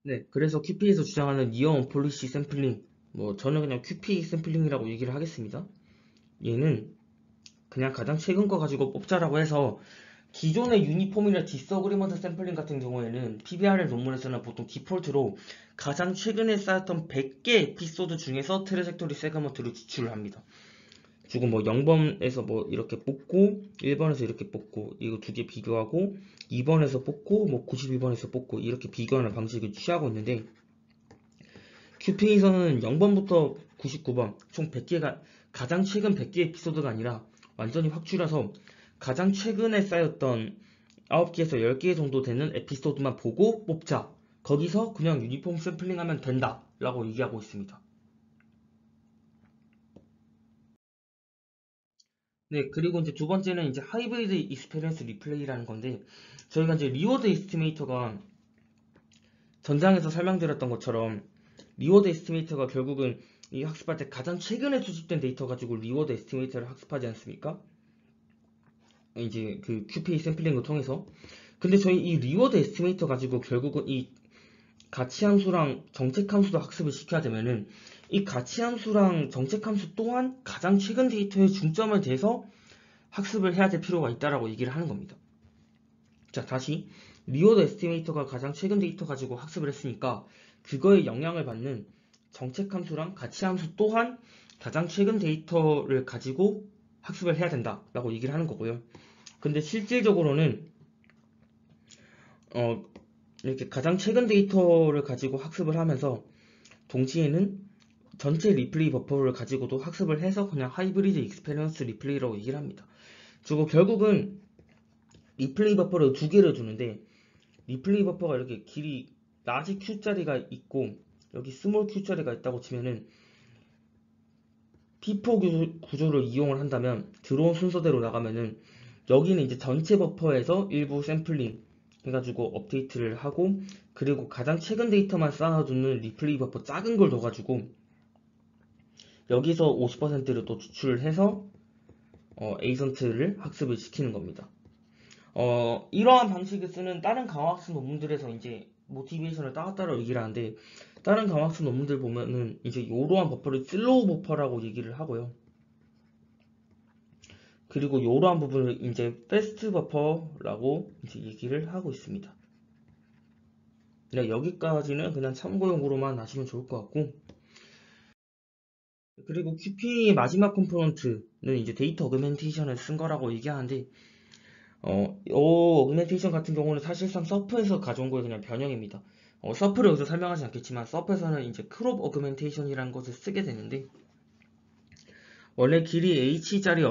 네, 그래서 QP에서 주장하는 니어 폴리시 샘플링, 저는 그냥 QP 샘플링이라고 얘기를 하겠습니다. 얘는 그냥 가장 최근 거 가지고 뽑자라고 해서 기존의 유니폼이나 디스어그리먼트 샘플링 같은 경우에는 PBR의 논문에서는 보통 디폴트로 가장 최근에 쌓였던 100개 에피소드 중에서 트레젝토리 세그먼트를 추출을 합니다. 지금 0번에서 이렇게 뽑고 1번에서 이렇게 뽑고 이거 두 개 비교하고 2번에서 뽑고 91번에서 뽑고 이렇게 비교하는 방식을 취하고 있는데 QP에서는 0번부터 99번 총 100개가 가장 최근 100개 에피소드가 아니라 완전히 확 줄여서 가장 최근에 쌓였던 9개에서 10개 정도 되는 에피소드만 보고 뽑자. 거기서 그냥 유니폼 샘플링 하면 된다 라고 얘기하고 있습니다. 네, 그리고 이제 두 번째는 이제 하이브리드 익스페리언스 리플레이라는 건데, 저희가 이제 리워드 에스티메이터가 전장에서 설명드렸던 것처럼 리워드 에스티메이터가 결국은 이 학습할 때 가장 최근에 수집된 데이터 가지고 리워드 에스티메이터를 학습하지 않습니까? 이제 그 QPA 샘플링을 통해서. 근데 저희 이 리워드 에스티메이터 가지고 결국은 이 가치 함수랑 정책 함수도 학습을 시켜야 되면은 이 가치 함수랑 정책 함수 또한 가장 최근 데이터에 중점을 대서 학습을 해야 될 필요가 있다라고 얘기를 하는 겁니다. 자, 다시 리워드 에스티메이터가 가장 최근 데이터 가지고 학습을 했으니까 그거에 영향을 받는 정책 함수랑 가치 함수 또한 가장 최근 데이터를 가지고 학습을 해야 된다라고 얘기를 하는 거고요. 근데 실질적으로는 이렇게 가장 최근 데이터를 가지고 학습을 하면서 동시에는 전체 리플레이 버퍼를 가지고도 학습을 해서 그냥 하이브리드 익스페리언스 리플레이라고 얘기를 합니다. 그리고 결국은 리플레이 버퍼를 두 개를 두는데 리플레이 버퍼가 이렇게 길이 라지 Q짜리가 있고 여기 스몰 Q짜리가 있다고 치면은 P4 구조를 이용을 한다면 들어온 순서대로 나가면은 여기는 이제 전체 버퍼에서 일부 샘플링 해가지고 업데이트를 하고 그리고 가장 최근 데이터만 쌓아두는 리플레이 버퍼 작은 걸 넣어가지고 여기서 50%를 또 추출을 해서 에이전트를 학습을 시키는 겁니다. 이러한 방식을 쓰는 다른 강화학습 논문들에서 이제 모티베이션을 따왔다고 얘기를 하는데 다른 강화학습 논문들 보면은 이제 이러한 버퍼를 슬로우 버퍼라고 얘기를 하고요. 그리고 이러한 부분을 이제 패스트 버퍼라고 이제 얘기를 하고 있습니다. 네, 여기까지는 그냥 참고용으로만 아시면 좋을 것 같고 그리고 QP의 마지막 컴포넌트는 이제 데이터 어그멘테이션을 쓴 거라고 얘기하는데 이 어그멘테이션 같은 경우는 사실상 서프에서 가져온 거의 그냥 변형입니다. 서프를 여기서 설명하지 않겠지만 서프에서는 이제 크롭 어그멘테이션이라는 것을 쓰게 되는데 원래 길이 h짜리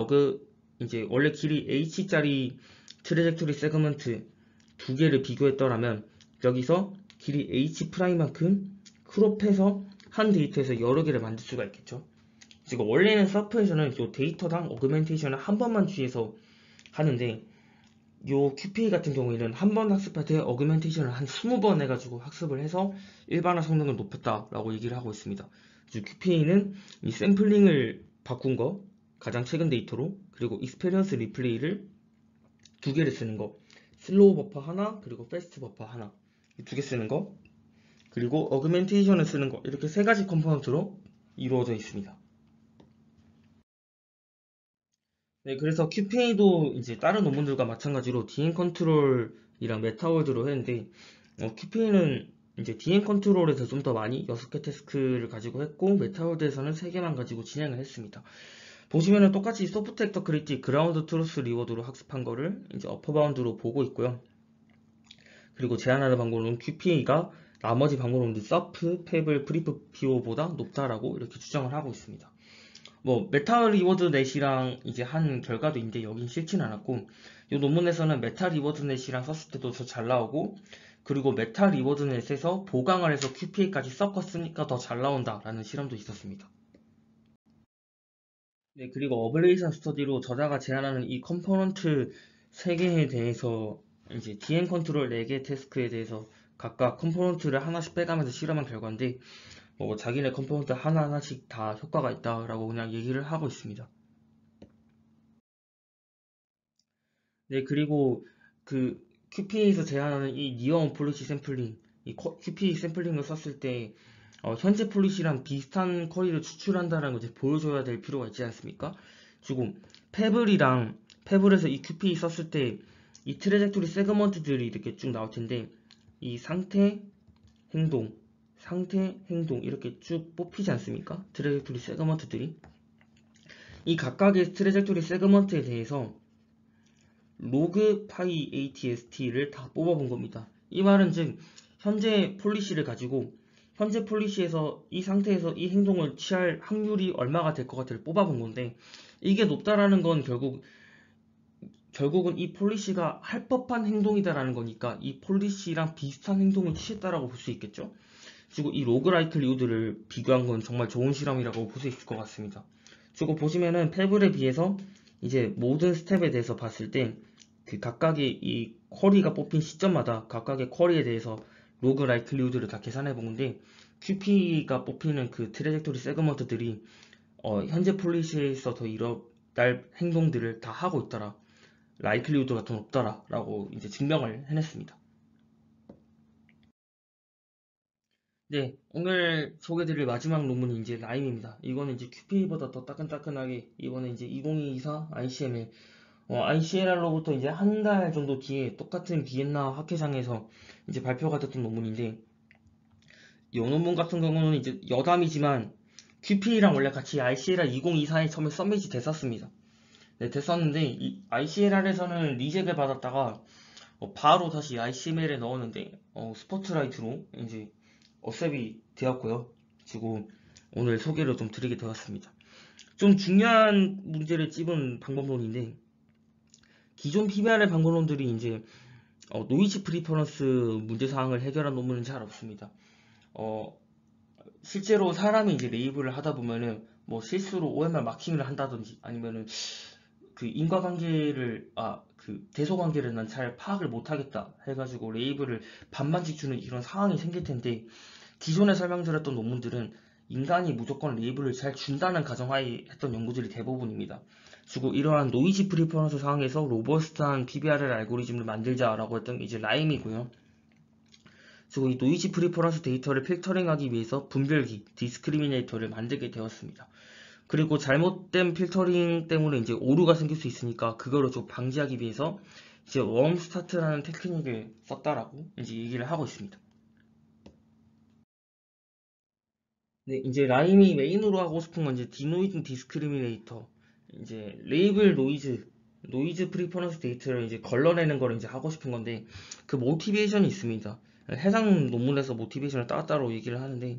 원래 길이 h짜리 트래젝토리 세그먼트 두 개를 비교했더라면 여기서 길이 h 프라임만큼 크롭해서 한 데이터에서 여러 개를 만들 수가 있겠죠. 지금 원래는 서프에서는 요 데이터당 어그멘테이션을 한 번만 취해서 하는데 요 QPA 같은 경우에는 한 번 학습할 때 어그멘테이션을 한 20번 해가지고 학습을 해서 일반화 성능을 높였다라고 얘기를 하고 있습니다. QPA는 이 샘플링을 바꾼 거 가장 최근 데이터로 그리고 익스페리언스 리플레이를 두 개를 쓰는 거 슬로우 버퍼 하나 그리고 패스트 버퍼 하나 두 개 쓰는 거 그리고 어그멘테이션을 쓰는 거 이렇게 세 가지 컴포넌트로 이루어져 있습니다. 네, 그래서 QPA도 이제 다른 논문들과 마찬가지로 DM 컨트롤이랑 메타월드로 했는데 QPA는 이제 DM 컨트롤에서 좀 더 많이 6개 태스크를 가지고 했고 메타월드에서는 3개만 가지고 진행을 했습니다. 보시면은 똑같이 소프트 액터 크리틱 그라운드 트루스 리워드로 학습한 거를 이제 어퍼 바운드로 보고 있고요. 그리고 제한하는 방법은 QPA가 나머지 방법론들 서프, 페블, 프리프 PO보다 높다라고 이렇게 추정을 하고 있습니다. 뭐 메타 리워드 넷이랑 이제 한 결과도 있는데 여긴 싫지는 않았고 이 논문에서는 메타 리워드 넷이랑 썼을 때도 더 잘 나오고 그리고 메타 리워드 넷에서 보강을 해서 QPA까지 섞었으니까 더 잘 나온다라는 실험도 있었습니다. 네, 그리고 어블레이션 스터디로 저자가 제안하는 이 컴포넌트 3개에 대해서 이제 DM 컨트롤 4개 태스크에 대해서 각각 컴포넌트를 하나씩 빼가면서 실험한 결과인데 뭐 자기네 컴포넌트 하나하나씩 다 효과가 있다라고 그냥 얘기를 하고 있습니다. 네, 그리고 그 QPA에서 제안하는 이 니어 폴리시 샘플링, 이 QPA 샘플링을 썼을 때 현재 폴리시랑 비슷한 쿼리를 추출한다는 걸 이제 보여줘야 될 필요가 있지 않습니까? 지금 페블에서 이 QPA 썼을 때 이 트래젝토리 세그먼트들이 이렇게 쭉 나올 텐데 이 상태, 행동 이렇게 쭉 뽑히지 않습니까? 트래젝토리 세그먼트들이 이 각각의 트래젝토리 세그먼트에 대해서 로그 파이 ATST를 다 뽑아본 겁니다. 이 말은 즉 현재 폴리시를 가지고 현재 폴리시에서 이 상태에서 이 행동을 취할 확률이 얼마가 될 것 같아를 뽑아본 건데 이게 높다라는 건 결국은 이 폴리시가 할 법한 행동이다라는 거니까 이 폴리시랑 비슷한 행동을 취했다라고 볼 수 있겠죠. 그리고 이 로그 라이클리우드를 비교한 건 정말 좋은 실험이라고 볼 수 있을 것 같습니다. 그리고 보시면은 페블에 비해서 이제 모든 스텝에 대해서 봤을 때 그 각각의 이 쿼리가 뽑힌 시점마다 각각의 쿼리에 대해서 로그 라이클리후드를 다 계산해 보는데 QP가 뽑히는 그 트래젝토리 세그먼트들이 현재 폴리시에서 더 일어날 행동들을 다 하고 있더라. 라이클리후드가 더 높더라. 라고 이제 증명을 해냈습니다. 네, 오늘 소개드릴 마지막 논문이 이제 라임입니다. 이거는 이제 QP보다 더 따끈따끈하게 이번에 이제 2024 ICML ICLR로부터 이제 한 달 정도 뒤에 똑같은 비엔나 학회장에서 이제 발표가 됐던 논문인데 이 논문 같은 경우는 이제 여담이지만 QP랑 원래 같이 ICLR 2024에 처음에 서밋이 됐었습니다. 네, 됐었는데 이 ICLR에서는 리젝을 받았다가 바로 다시 ICML에 넣었는데 스포트라이트로 이제 어셉이 되었고요. 그리고 오늘 소개를 좀 드리게 되었습니다. 좀 중요한 문제를 찝은 방법론인데 기존 PBR의 방법론들이 이제 노이즈 프리퍼런스 문제사항을 해결한 논문은 잘 없습니다. 실제로 사람이 이제 레이블을 하다 보면은 뭐 실수로 OMR 마킹을 한다든지 아니면은 그 인과관계를 그 대소관계를 난 잘 파악을 못하겠다 해가지고 레이블을 반반씩 주는 이런 상황이 생길 텐데 기존에 설명드렸던 논문들은 인간이 무조건 레이블을 잘 준다는 가정하에 했던 연구들이 대부분입니다. 그리고 이러한 노이즈 프리퍼런스 상황에서 로버스트한 PBRL 알고리즘을 만들자라고 했던 게 이제 라임이고요. 그리고 이 노이즈 프리퍼런스 데이터를 필터링하기 위해서 분별기, 디스크리미네이터를 만들게 되었습니다. 그리고 잘못된 필터링 때문에 이제 오류가 생길 수 있으니까 그거를 좀 방지하기 위해서 이제 웜 스타트라는 테크닉을 썼다라고 이제 얘기를 하고 있습니다. 네, 이제 라임이 메인으로 하고 싶은 건 이제 디노이즈 디스크리미네이터, 이제 레이블 노이즈 프리퍼런스 데이터를 이제 걸러내는 걸 이제 하고 싶은 건데 그 모티베이션이 있습니다. 해당 논문에서 모티베이션을 따로 얘기를 하는데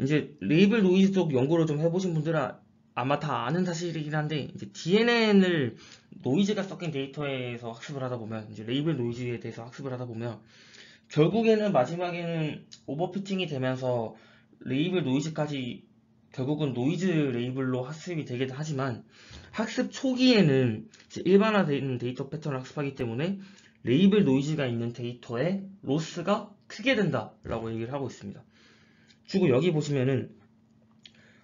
이제 레이블 노이즈 쪽 연구를 좀 해보신 분들은 아마 다 아는 사실이긴 한데 이제 DNN을 노이즈가 섞인 데이터에서 학습을 하다 보면 이제 레이블 노이즈에 대해서 학습을 하다 보면 결국에는 마지막에는 오버피팅이 되면서 레이블 노이즈까지 결국은 노이즈 레이블로 학습이 되긴 하지만 학습 초기에는 이제 일반화된 데이터 패턴을 학습하기 때문에 레이블 노이즈가 있는 데이터의 로스가 크게 된다라고 얘기를 하고 있습니다. 그리고 여기 보시면은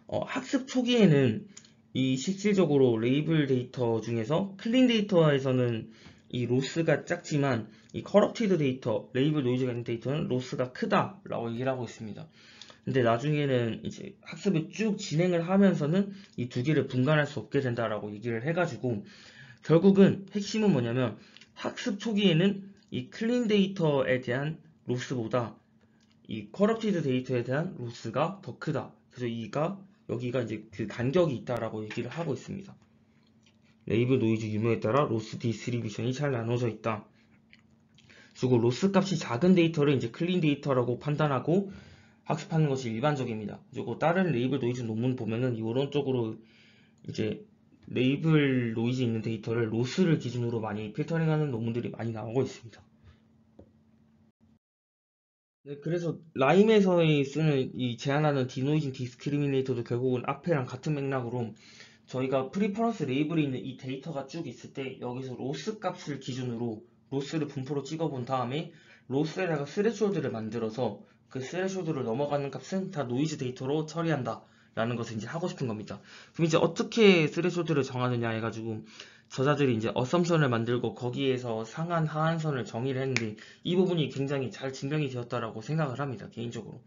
학습 초기에는 이 실질적으로 레이블 데이터 중에서 클린 데이터에서는 이 로스가 작지만 이 커럽티드 데이터, 레이블 노이즈가 있는 데이터는 로스가 크다라고 얘기를 하고 있습니다. 근데 나중에는 이제 학습을 쭉 진행을 하면서는 이 두 개를 분간할 수 없게 된다라고 얘기를 해가지고 결국은 핵심은 뭐냐면 학습 초기에는 이 클린 데이터에 대한 로스보다 이 커럽티드 데이터에 대한 로스가 더 크다. 그래서 여기가 이제 그 간격이 있다라고 얘기를 하고 있습니다. 레이블 노이즈 유무에 따라 로스 디스트리뷰션이 잘 나눠져 있다. 그리고 로스 값이 작은 데이터를 이제 클린 데이터라고 판단하고 학습하는 것이 일반적입니다. 그리고 다른 레이블 노이즈 논문 보면은 이런 쪽으로 이제 레이블 노이즈 있는 데이터를 로스를 기준으로 많이 필터링하는 논문들이 많이 나오고 있습니다. 네, 그래서 라임에서 쓰는 이 제한하는 디노이징 디스크리미네이터도 결국은 앞에랑 같은 맥락으로 저희가 프리퍼런스 레이블이 있는 이 데이터가 쭉 있을 때 여기서 로스 값을 기준으로 로스를 분포로 찍어본 다음에 로스에다가 스레숄드를 만들어서 그 스레숄드를 넘어가는 값은 다 노이즈 데이터로 처리한다 라는 것을 이제 하고 싶은 겁니다. 그럼 이제 어떻게 스레숄드를 정하느냐 해가지고 저자들이 이제 어썸션을 만들고 거기에서 상한 하한선을 정의를 했는데 이 부분이 굉장히 잘 증명이 되었다라고 생각을 합니다. 개인적으로.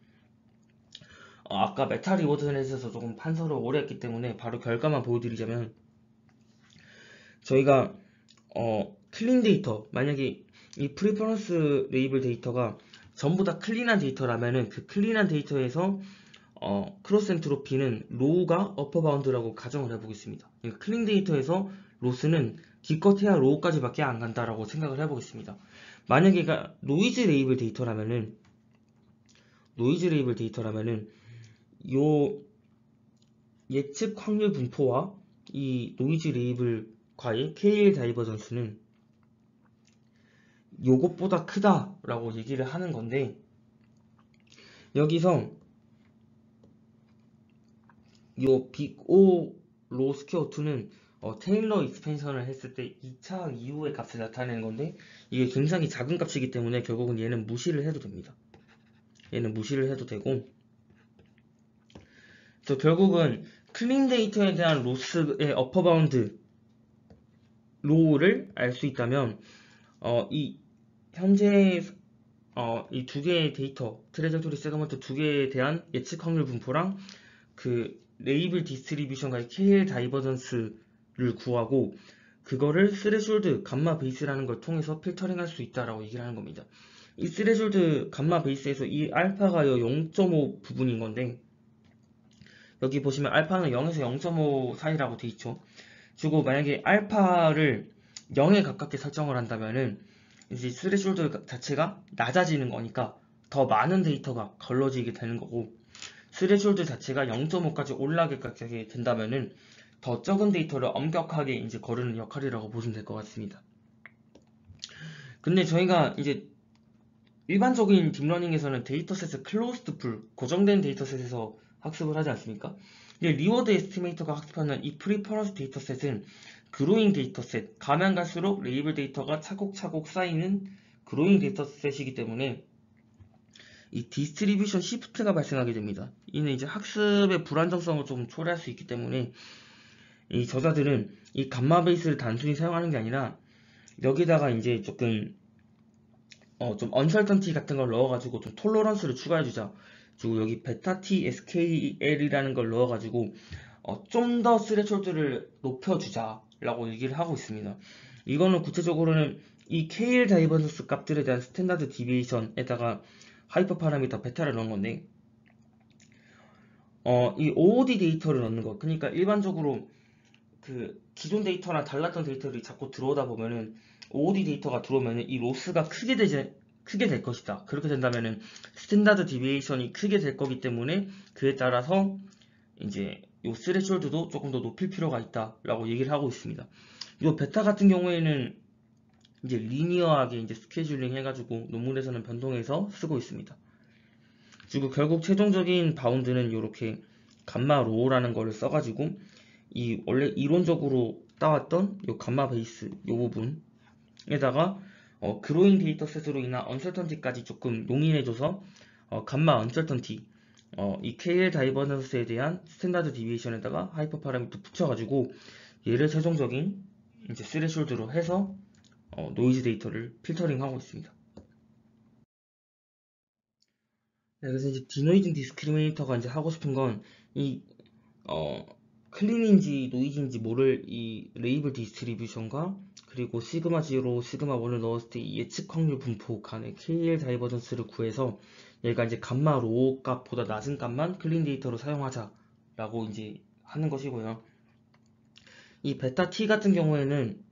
아까 메타 리워드넷에서 조금 판서를 오래 했기 때문에 바로 결과만 보여드리자면 저희가 클린 데이터 만약에 이 프리퍼런스 레이블 데이터가 전부 다 클린한 데이터라면은 그 클린한 데이터에서 크로스 엔트로피는 로우가 어퍼 바운드라고 가정을 해보겠습니다. 그러니까 클린 데이터에서 로스는 기껏해야 로우까지 밖에 안 간다라고 생각을 해보겠습니다. 만약에 노이즈 레이블 데이터라면은 요 예측 확률 분포와 이 노이즈 레이블과의 KL 다이버전스는 요것보다 크다라고 얘기를 하는 건데 여기서 요 빅 O 로 스퀘어 2는 테일러 익스펜션을 했을 때 2차 이후의 값을 나타내는 건데 이게 굉장히 작은 값이기 때문에 결국은 얘는 무시를 해도 됩니다. 얘는 무시를 해도 되고, 그래서 결국은 클린 데이터에 대한 로스의 어퍼바운드 로우를 알 수 있다면 이 현재 이 두 개의 데이터 트레저토리 세그먼트 두 개에 대한 예측 확률 분포랑 그 레이블 디스트리뷰션과의 KL 다이버전스를 구하고 그거를 스레숄드 감마 베이스라는 걸 통해서 필터링 할 수 있다라고 얘기를 하는 겁니다. 이 스레숄드 감마 베이스에서 이 알파가 0.5 부분인 건데 여기 보시면 알파는 0에서 0.5 사이라고 돼 있죠. 그리고 만약에 알파를 0에 가깝게 설정을 한다면은 이제 스레숄드 자체가 낮아지는 거니까 더 많은 데이터가 걸러지게 되는 거고, 스레숄드 자체가 0.5까지 올라가게 된다면은 더 적은 데이터를 엄격하게 이제 거르는 역할이라고 보시면 될 것 같습니다. 근데 저희가 이제 일반적인 딥러닝에서는 데이터셋을 클로스드 풀, 고정된 데이터셋에서 학습을 하지 않습니까? 근데 리워드 에스티메이터가 학습하는 이 프리퍼런스 데이터셋은 그로잉 데이터셋, 가면 갈수록 레이블 데이터가 차곡차곡 쌓이는 그로잉 데이터셋이기 때문에 이 디스트리뷰션 시프트가 발생하게 됩니다. 이는 이제 학습의 불안정성을 좀 초래할 수 있기 때문에 이 저자들은 이 감마 베이스를 단순히 사용하는 게 아니라 여기다가 이제 조금 좀 언설턴티 같은 걸 넣어가지고 좀 톨러런스를 추가해주자. 그리고 여기 베타 T SKL이라는 걸 넣어가지고 좀 더 스레숄드를 높여주자라고 얘기를 하고 있습니다. 이거는 구체적으로는 이 KL 다이버전스 값들에 대한 스탠다드 디비에이션에다가 하이퍼 파라미터 베타를 넣은 건데 이 OOD 데이터를 넣는 거. 그러니까 일반적으로 그 기존 데이터랑 달랐던 데이터들이 자꾸 들어오다 보면은 OOD 데이터가 들어오면은 이 로스가 크게 될 것이다. 그렇게 된다면은 스탠다드 디비에이션이 크게 될 거기 때문에 그에 따라서 이제 요 스레숄드도 조금 더 높일 필요가 있다라고 얘기를 하고 있습니다. 요 베타 같은 경우에는 이제 리니어하게 이제 스케줄링 해가지고 논문에서는 변동해서 쓰고 있습니다. 그리고 결국 최종적인 바운드는 이렇게 감마 로우라는 거를 써가지고 이 원래 이론적으로 따왔던 요 감마 베이스 요 부분에다가 그로잉 데이터셋으로 인한 언설턴티까지 조금 용인해줘서 감마 언설턴티 이 KL 다이버전스에 대한 스탠다드 디비에이션에다가 하이퍼 파라미터 붙여가지고 얘를 최종적인 이제 스레숄드로 해서 노이즈 데이터를 필터링하고 있습니다. 네, 그래서 이제 디노이징 디스크리미네이터가 이제 하고 싶은 건 이 클린인지 노이즈인지 모를 이 레이블 디스트리뷰션과 그리고 시그마 0, 시그마 1을 넣었을 때 이 예측 확률 분포 간의 KL 다이버전스를 구해서 얘가 이제 감마 로우 값보다 낮은 값만 클린 데이터로 사용하자라고 이제 하는 것이고요. 이 베타 T 같은 경우에는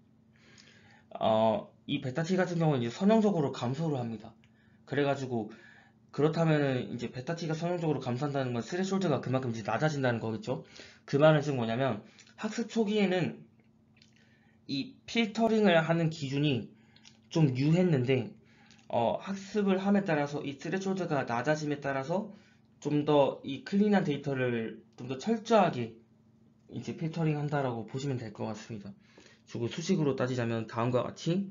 이 베타 T 같은 경우는 이제 선형적으로 감소를 합니다. 그래가지고 그렇다면은 이제 베타 T가 선형적으로 감소한다는 건 스레숄드가 그만큼 이제 낮아진다는 거겠죠. 그 말은 즉 뭐냐면 학습 초기에는 이 필터링을 하는 기준이 좀 유했는데 학습을 함에 따라서 이 스레숄드가 낮아짐에 따라서 좀 더 이 클린한 데이터를 좀 더 철저하게 이제 필터링 한다라고 보시면 될 것 같습니다. 그리고 수식으로 따지자면 다음과 같이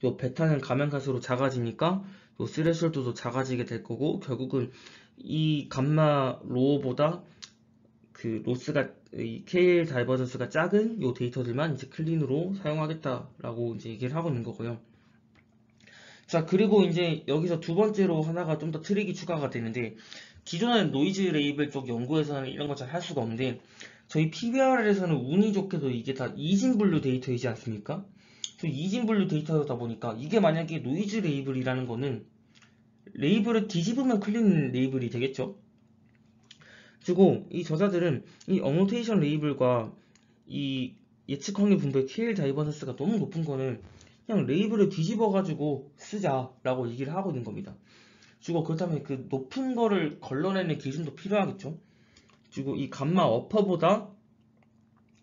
요 베타는 가면 갈수록 작아지니까 요 스레숄드도 작아지게 될 거고 결국은 이 감마 로우보다 그 로스가 이 KL 다이버전스가 작은 요 데이터들만 이제 클린으로 사용하겠다라고 이제 얘기를 하고 있는 거고요. 자, 그리고 이제 여기서 두 번째로 하나가 좀 더 트릭이 추가가 되는데 기존의 노이즈 레이블 쪽 연구에서는 이런 거 잘 할 수가 없는데 저희 PBR에서는 운이 좋게도 이게 다 이진분류 데이터이지 않습니까? 이진분류 데이터다 보니까 이게 만약에 노이즈 레이블이라는 거는 레이블을 뒤집으면 클린 레이블이 되겠죠. 그리고 이 저자들은 이 어노테이션 레이블과 이 예측 확률 분포의 KL 다이버전스가 너무 높은 거는 그냥 레이블을 뒤집어 가지고 쓰자라고 얘기를 하고 있는 겁니다. 그리고 그렇다면 그 높은 거를 걸러내는 기준도 필요하겠죠. 그리고 이 감마 어퍼보다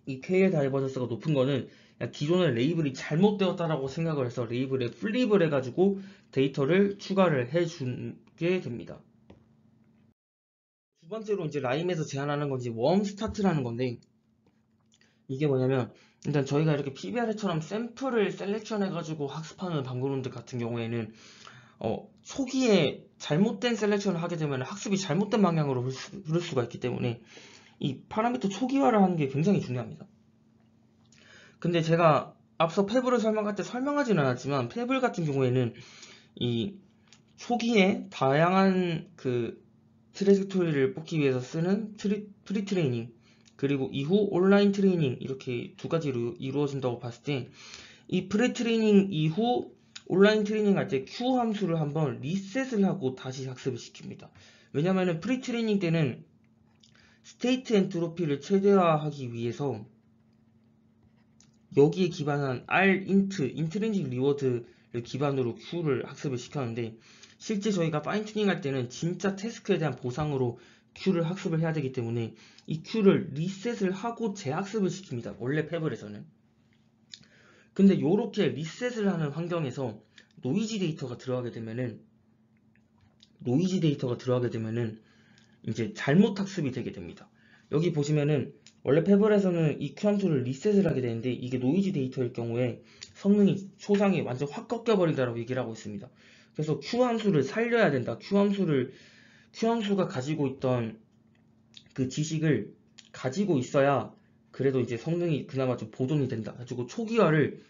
이 KL 다이버전스가 높은 거는 기존의 레이블이 잘못되었다라고 생각을 해서 레이블에 플립을 해가지고 데이터를 추가를 해주게 됩니다. 두 번째로 이제 라임에서 제안하는 건 이제 웜 스타트라는 건데 이게 뭐냐면 일단 저희가 이렇게 PBR처럼 샘플을 셀렉션 해가지고 학습하는 방법론들 같은 경우에는 초기에 잘못된 셀렉션을 하게 되면 학습이 잘못된 방향으로 흐를 수가 있기 때문에 이 파라미터 초기화를 하는 게 굉장히 중요합니다. 근데 제가 앞서 패블을 설명할 때 설명하지는 않았지만 패블 같은 경우에는 이 초기에 다양한 그 트레젝토리를 뽑기 위해서 쓰는 프리트레이닝 그리고 이후 온라인 트레이닝 이렇게 두 가지로 이루어진다고 봤을 때 이 프리트레이닝 이후 온라인 트레이닝 할 때 Q 함수를 한번 리셋을 하고 다시 학습을 시킵니다. 왜냐면은 프리트레이닝 때는 스테이트 엔트로피를 최대화하기 위해서 여기에 기반한 인트린직 리워드를 기반으로 Q를 학습을 시켰는데 실제 저희가 파인 튜닝 할 때는 진짜 태스크에 대한 보상으로 Q를 학습을 해야 되기 때문에 이 Q를 리셋을 하고 재학습을 시킵니다. 원래 패블에서는. 근데 이렇게 리셋을 하는 환경에서 노이즈 데이터가 들어가게 되면은 이제 잘못 학습이 되게 됩니다. 여기 보시면은 원래 패블에서는 이 Q 함수를 리셋을 하게 되는데 이게 노이즈 데이터일 경우에 성능이 초상이 완전 확 꺾여버린다라고 얘기를 하고 있습니다. 그래서 Q 함수를 살려야 된다. Q 함수가 가지고 있던 그 지식을 가지고 있어야 그래도 이제 성능이 그나마 좀 보존이 된다. 가지고 초기화를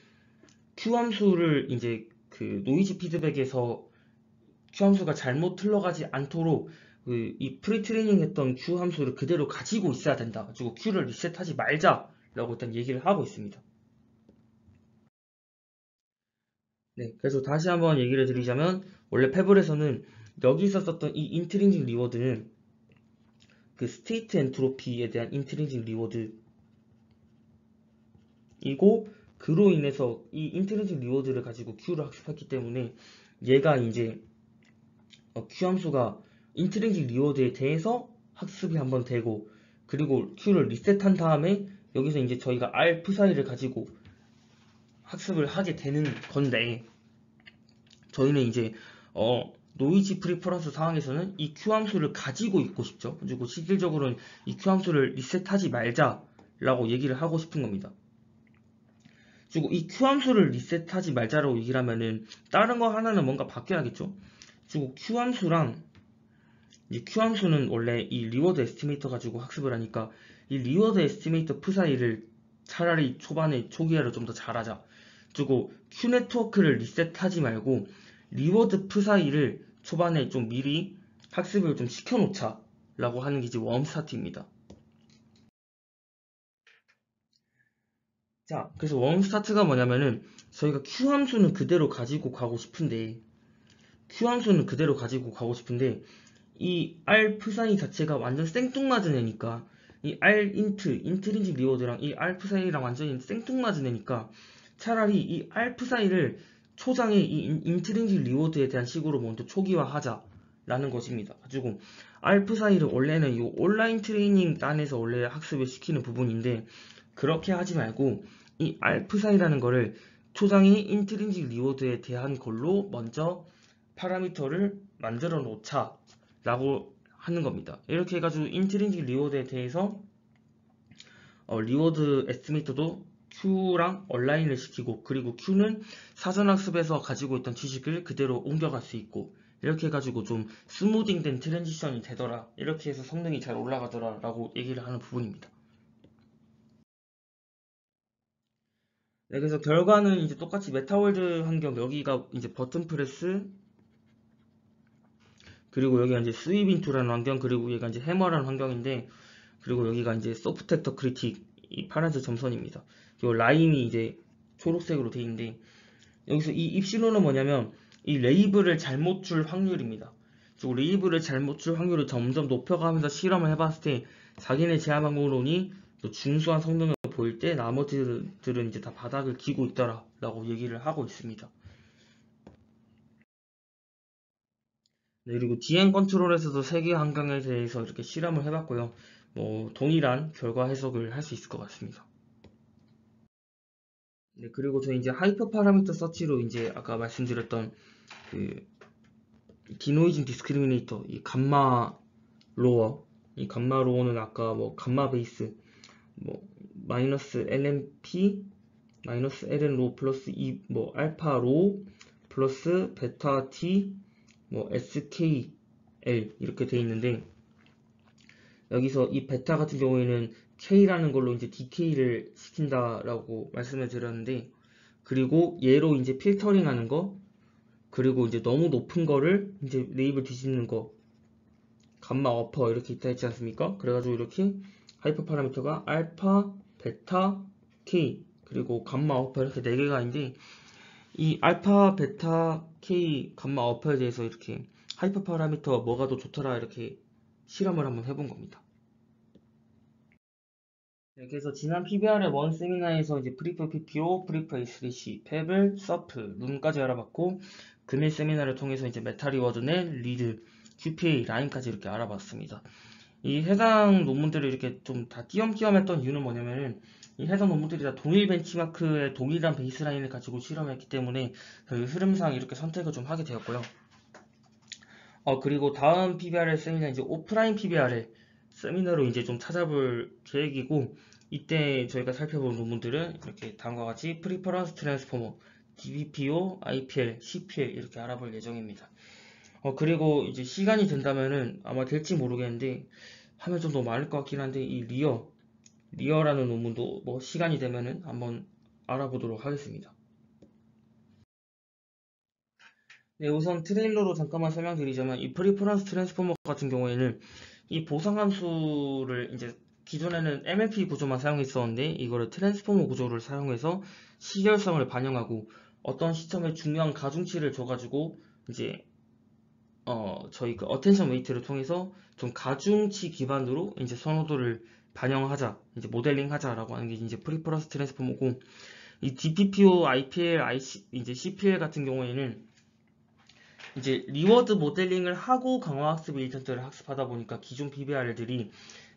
Q 함수를 이제 그 노이즈 피드백에서 Q 함수가 잘못 흘러가지 않도록 이 프리트레이닝 했던 Q 함수를 그대로 가지고 있어야 된다. 가지고 Q를 리셋하지 말자라고 일단 얘기를 하고 있습니다. 네, 그래서 다시 한번 얘기를 드리자면 원래 패블에서는 여기서 썼던 이 인트린직 리워드는 그 스테이트 엔트로피에 대한 인트린직 리워드이고 그로 인해서 이 인트린직 리워드를 가지고 Q를 학습했기 때문에 얘가 이제 Q 함수가 인트린직 리워드에 대해서 학습이 한번 되고 그리고 Q를 리셋한 다음에 여기서 이제 저희가 알프 사이를 가지고 학습을 하게 되는 건데 저희는 이제 노이즈 프리퍼런스 상황에서는 이 Q 함수를 가지고 있고 싶죠. 그리고 실질적으로는 이 Q 함수를 리셋하지 말자라고 얘기를 하고 싶은 겁니다. 그리고 이 Q 함수를 리셋하지 말자라고 얘기를 하면은 다른 거 하나는 뭔가 바뀌어야겠죠. 그리고 Q 함수랑 이 Q 함수는 원래 이 리워드 에스티메이터 가지고 학습을 하니까 이 리워드 에스티메이터 프사이를 차라리 초반에 초기화를 좀 더 잘하자. 그리고 Q 네트워크를 리셋하지 말고 리워드 프사이를 초반에 좀 미리 학습을 좀 시켜놓자 라고 하는 게 이제 웜 스타트입니다. 자, 그래서 웜 스타트가 뭐냐면은 저희가 Q 함수는 그대로 가지고 가고 싶은데 이 R 프사이 자체가 완전 생뚱맞은 애니까 이 R 인트린직 리워드랑 이 R 프사이랑 완전히 생뚱맞은 애니까 차라리 이 R 프사이를 초장에 이 인트린직 리워드에 대한 식으로 먼저 초기화하자 라는 것입니다. 가지고 R 프사이를 원래는 이 온라인 트레이닝 단에서 원래 학습을 시키는 부분인데 그렇게 하지 말고 이 R 프사이라는 거를 초장의 인트린직 리워드에 대한 걸로 먼저 파라미터를 만들어 놓자 라고 하는 겁니다. 이렇게 해가지고 인트린직 리워드에 대해서 리워드 에스티메이터도 Q랑 얼라인을 시키고 그리고 Q는 사전학습에서 가지고 있던 지식을 그대로 옮겨갈 수 있고 이렇게 해가지고 좀 스무딩된 트랜지션이 되더라 이렇게 해서 성능이 잘 올라가더라 라고 얘기를 하는 부분입니다. 네, 그래서 결과는 이제 똑같이 메타월드 환경 여기가 이제 버튼 프레스 그리고 여기가 이제 스윕 인투라는 환경 그리고 얘가 이제 해머라는 환경인데 그리고 여기가 이제 소프트액터 크리틱 이 파란색 점선입니다. 이 라인이 이제 초록색으로 돼 있는데 여기서 이 입시론은 뭐냐면 이 레이블을 잘못 줄 확률입니다. 그리고 레이블을 잘못 줄 확률을 점점 높여가면서 실험을 해봤을 때 자기네 제한 방법론이 중수한 성능을 보일 때 나머지들은 이제 다 바닥을 기고 있더라 라고 얘기를 하고 있습니다. 네, 그리고 디엔 컨트롤에서도 세개 환경에 대해서 이렇게 실험을 해봤고요. 뭐 동일한 결과 해석을 할 수 있을 것 같습니다. 네, 그리고 저희 이제 하이퍼 파라미터 서치로 이제 아까 말씀드렸던 그 디노이징 디스크리미네이터 이 감마 로어는 아까 뭐 감마 베이스 뭐 마이너스 LMP 마이너스 LN로 플러스 뭐 알파로 플러스 베타 T 뭐 SKL 이렇게 돼 있는데, 여기서 이 베타 같은 경우에는 K라는 걸로 이제 DK를 시킨다라고 말씀을 드렸는데, 그리고 얘로 이제 필터링 하는 거, 그리고 이제 너무 높은 거를 이제 레이블 뒤집는 거, 감마 어퍼 이렇게 있다 했지 않습니까? 그래가지고 이렇게 하이퍼 파라미터가 알파, 베타, K 그리고 감마 어퍼 이렇게 4개가 있는데, 이 알파, 베타, K, 감마 어퍼에 대해서 이렇게 하이퍼 파라미터 뭐가 더 좋더라 이렇게 실험을 한번 해본 겁니다. 네, 그래서 지난 PBR의 원 세미나에서 이제 프리프 PPO, 프리프 A3C, 페블, 서프, 룸까지 알아봤고, 금일 세미나를 통해서 이제 메타리워드넷, 리드, QPA, 라인까지 이렇게 알아봤습니다. 이 해당 논문들을 이렇게 좀 다 띄엄띄엄했던 이유는 뭐냐면은, 이 해당 논문들이 다 동일 벤치마크의 동일한 베이스라인을 가지고 실험했기 때문에 그 흐름상 이렇게 선택을 좀 하게 되었고요. 그리고 다음 PBR의 세미나 이제 오프라인 PBR의 세미나로 이제 좀 찾아볼 계획이고, 이때 저희가 살펴본 논문들은 이렇게 다음과 같이 프리퍼런스 트랜스포머, DBPO, IPL, CPL 이렇게 알아볼 예정입니다. 그리고 이제 시간이 된다면은 아마 될지 모르겠는데 하면 좀 더 많을 것 같긴 한데, 이 리어라는 논문도 뭐 시간이 되면은 한번 알아보도록 하겠습니다. 네, 우선 트레일러로 잠깐만 설명드리자면, 이 프리퍼런스 트랜스포머 같은 경우에는 이 보상함수를 이제 기존에는 MLP 구조만 사용했었는데, 이거를 트랜스포머 구조를 사용해서 시결성을 반영하고 어떤 시점에 중요한 가중치를 줘가지고 이제 저희 그 어텐션 웨이트를 통해서 좀 가중치 기반으로 이제 선호도를 반영하자, 이제 모델링 하자라고 하는 게 이제 프리퍼런스 트랜스포머고, 이 DPPO, IPL, 이제 CPL 같은 경우에는 이제 리워드 모델링을 하고 강화학습 에이전트를 학습하다 보니까 기존 PBR들이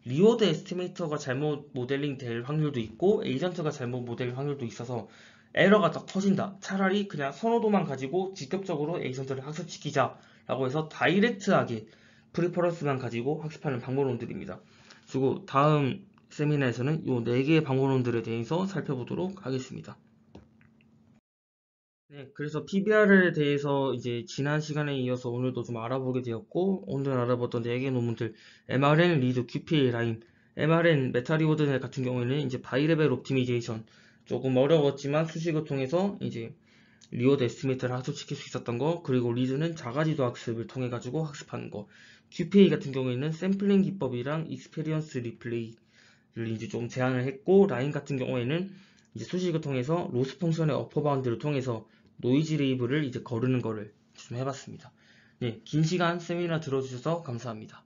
리워드 에스티메이터가 잘못 모델링 될 확률도 있고 에이전트가 잘못 모델 확률도 있어서 에러가 더 커진다. 차라리 그냥 선호도만 가지고 직접적으로 에이전트를 학습시키자 라고 해서 다이렉트하게 프리퍼런스만 가지고 학습하는 방법론들입니다. 그리고 다음 세미나에서는 이 4개의 방법론들에 대해서 살펴보도록 하겠습니다. 네, 그래서 PBR에 대해서 이제 지난 시간에 이어서 오늘도 좀 알아보게 되었고, 오늘 알아봤던 4개 논문들, MRN, 리드, QPA, 라인, MRN, 메타리워드넷 같은 경우에는 이제 바이레벨 옵티미제이션, 조금 어려웠지만 수식을 통해서 이제 리워드 에스티메이터를 학습시킬 수 있었던 거, 그리고 리드는 자가지도 학습을 통해 가지고 학습하는 거, QPA 같은 경우에는 샘플링 기법이랑 익스페리언스 리플레이를 이제 좀 제한을 했고, 라인 같은 경우에는 이제 수식을 통해서 로스 펑션의 어퍼 바운드를 통해서 노이즈 레이블을 이제 거르는 거를 좀 해봤습니다. 네, 긴 시간 세미나 들어주셔서 감사합니다.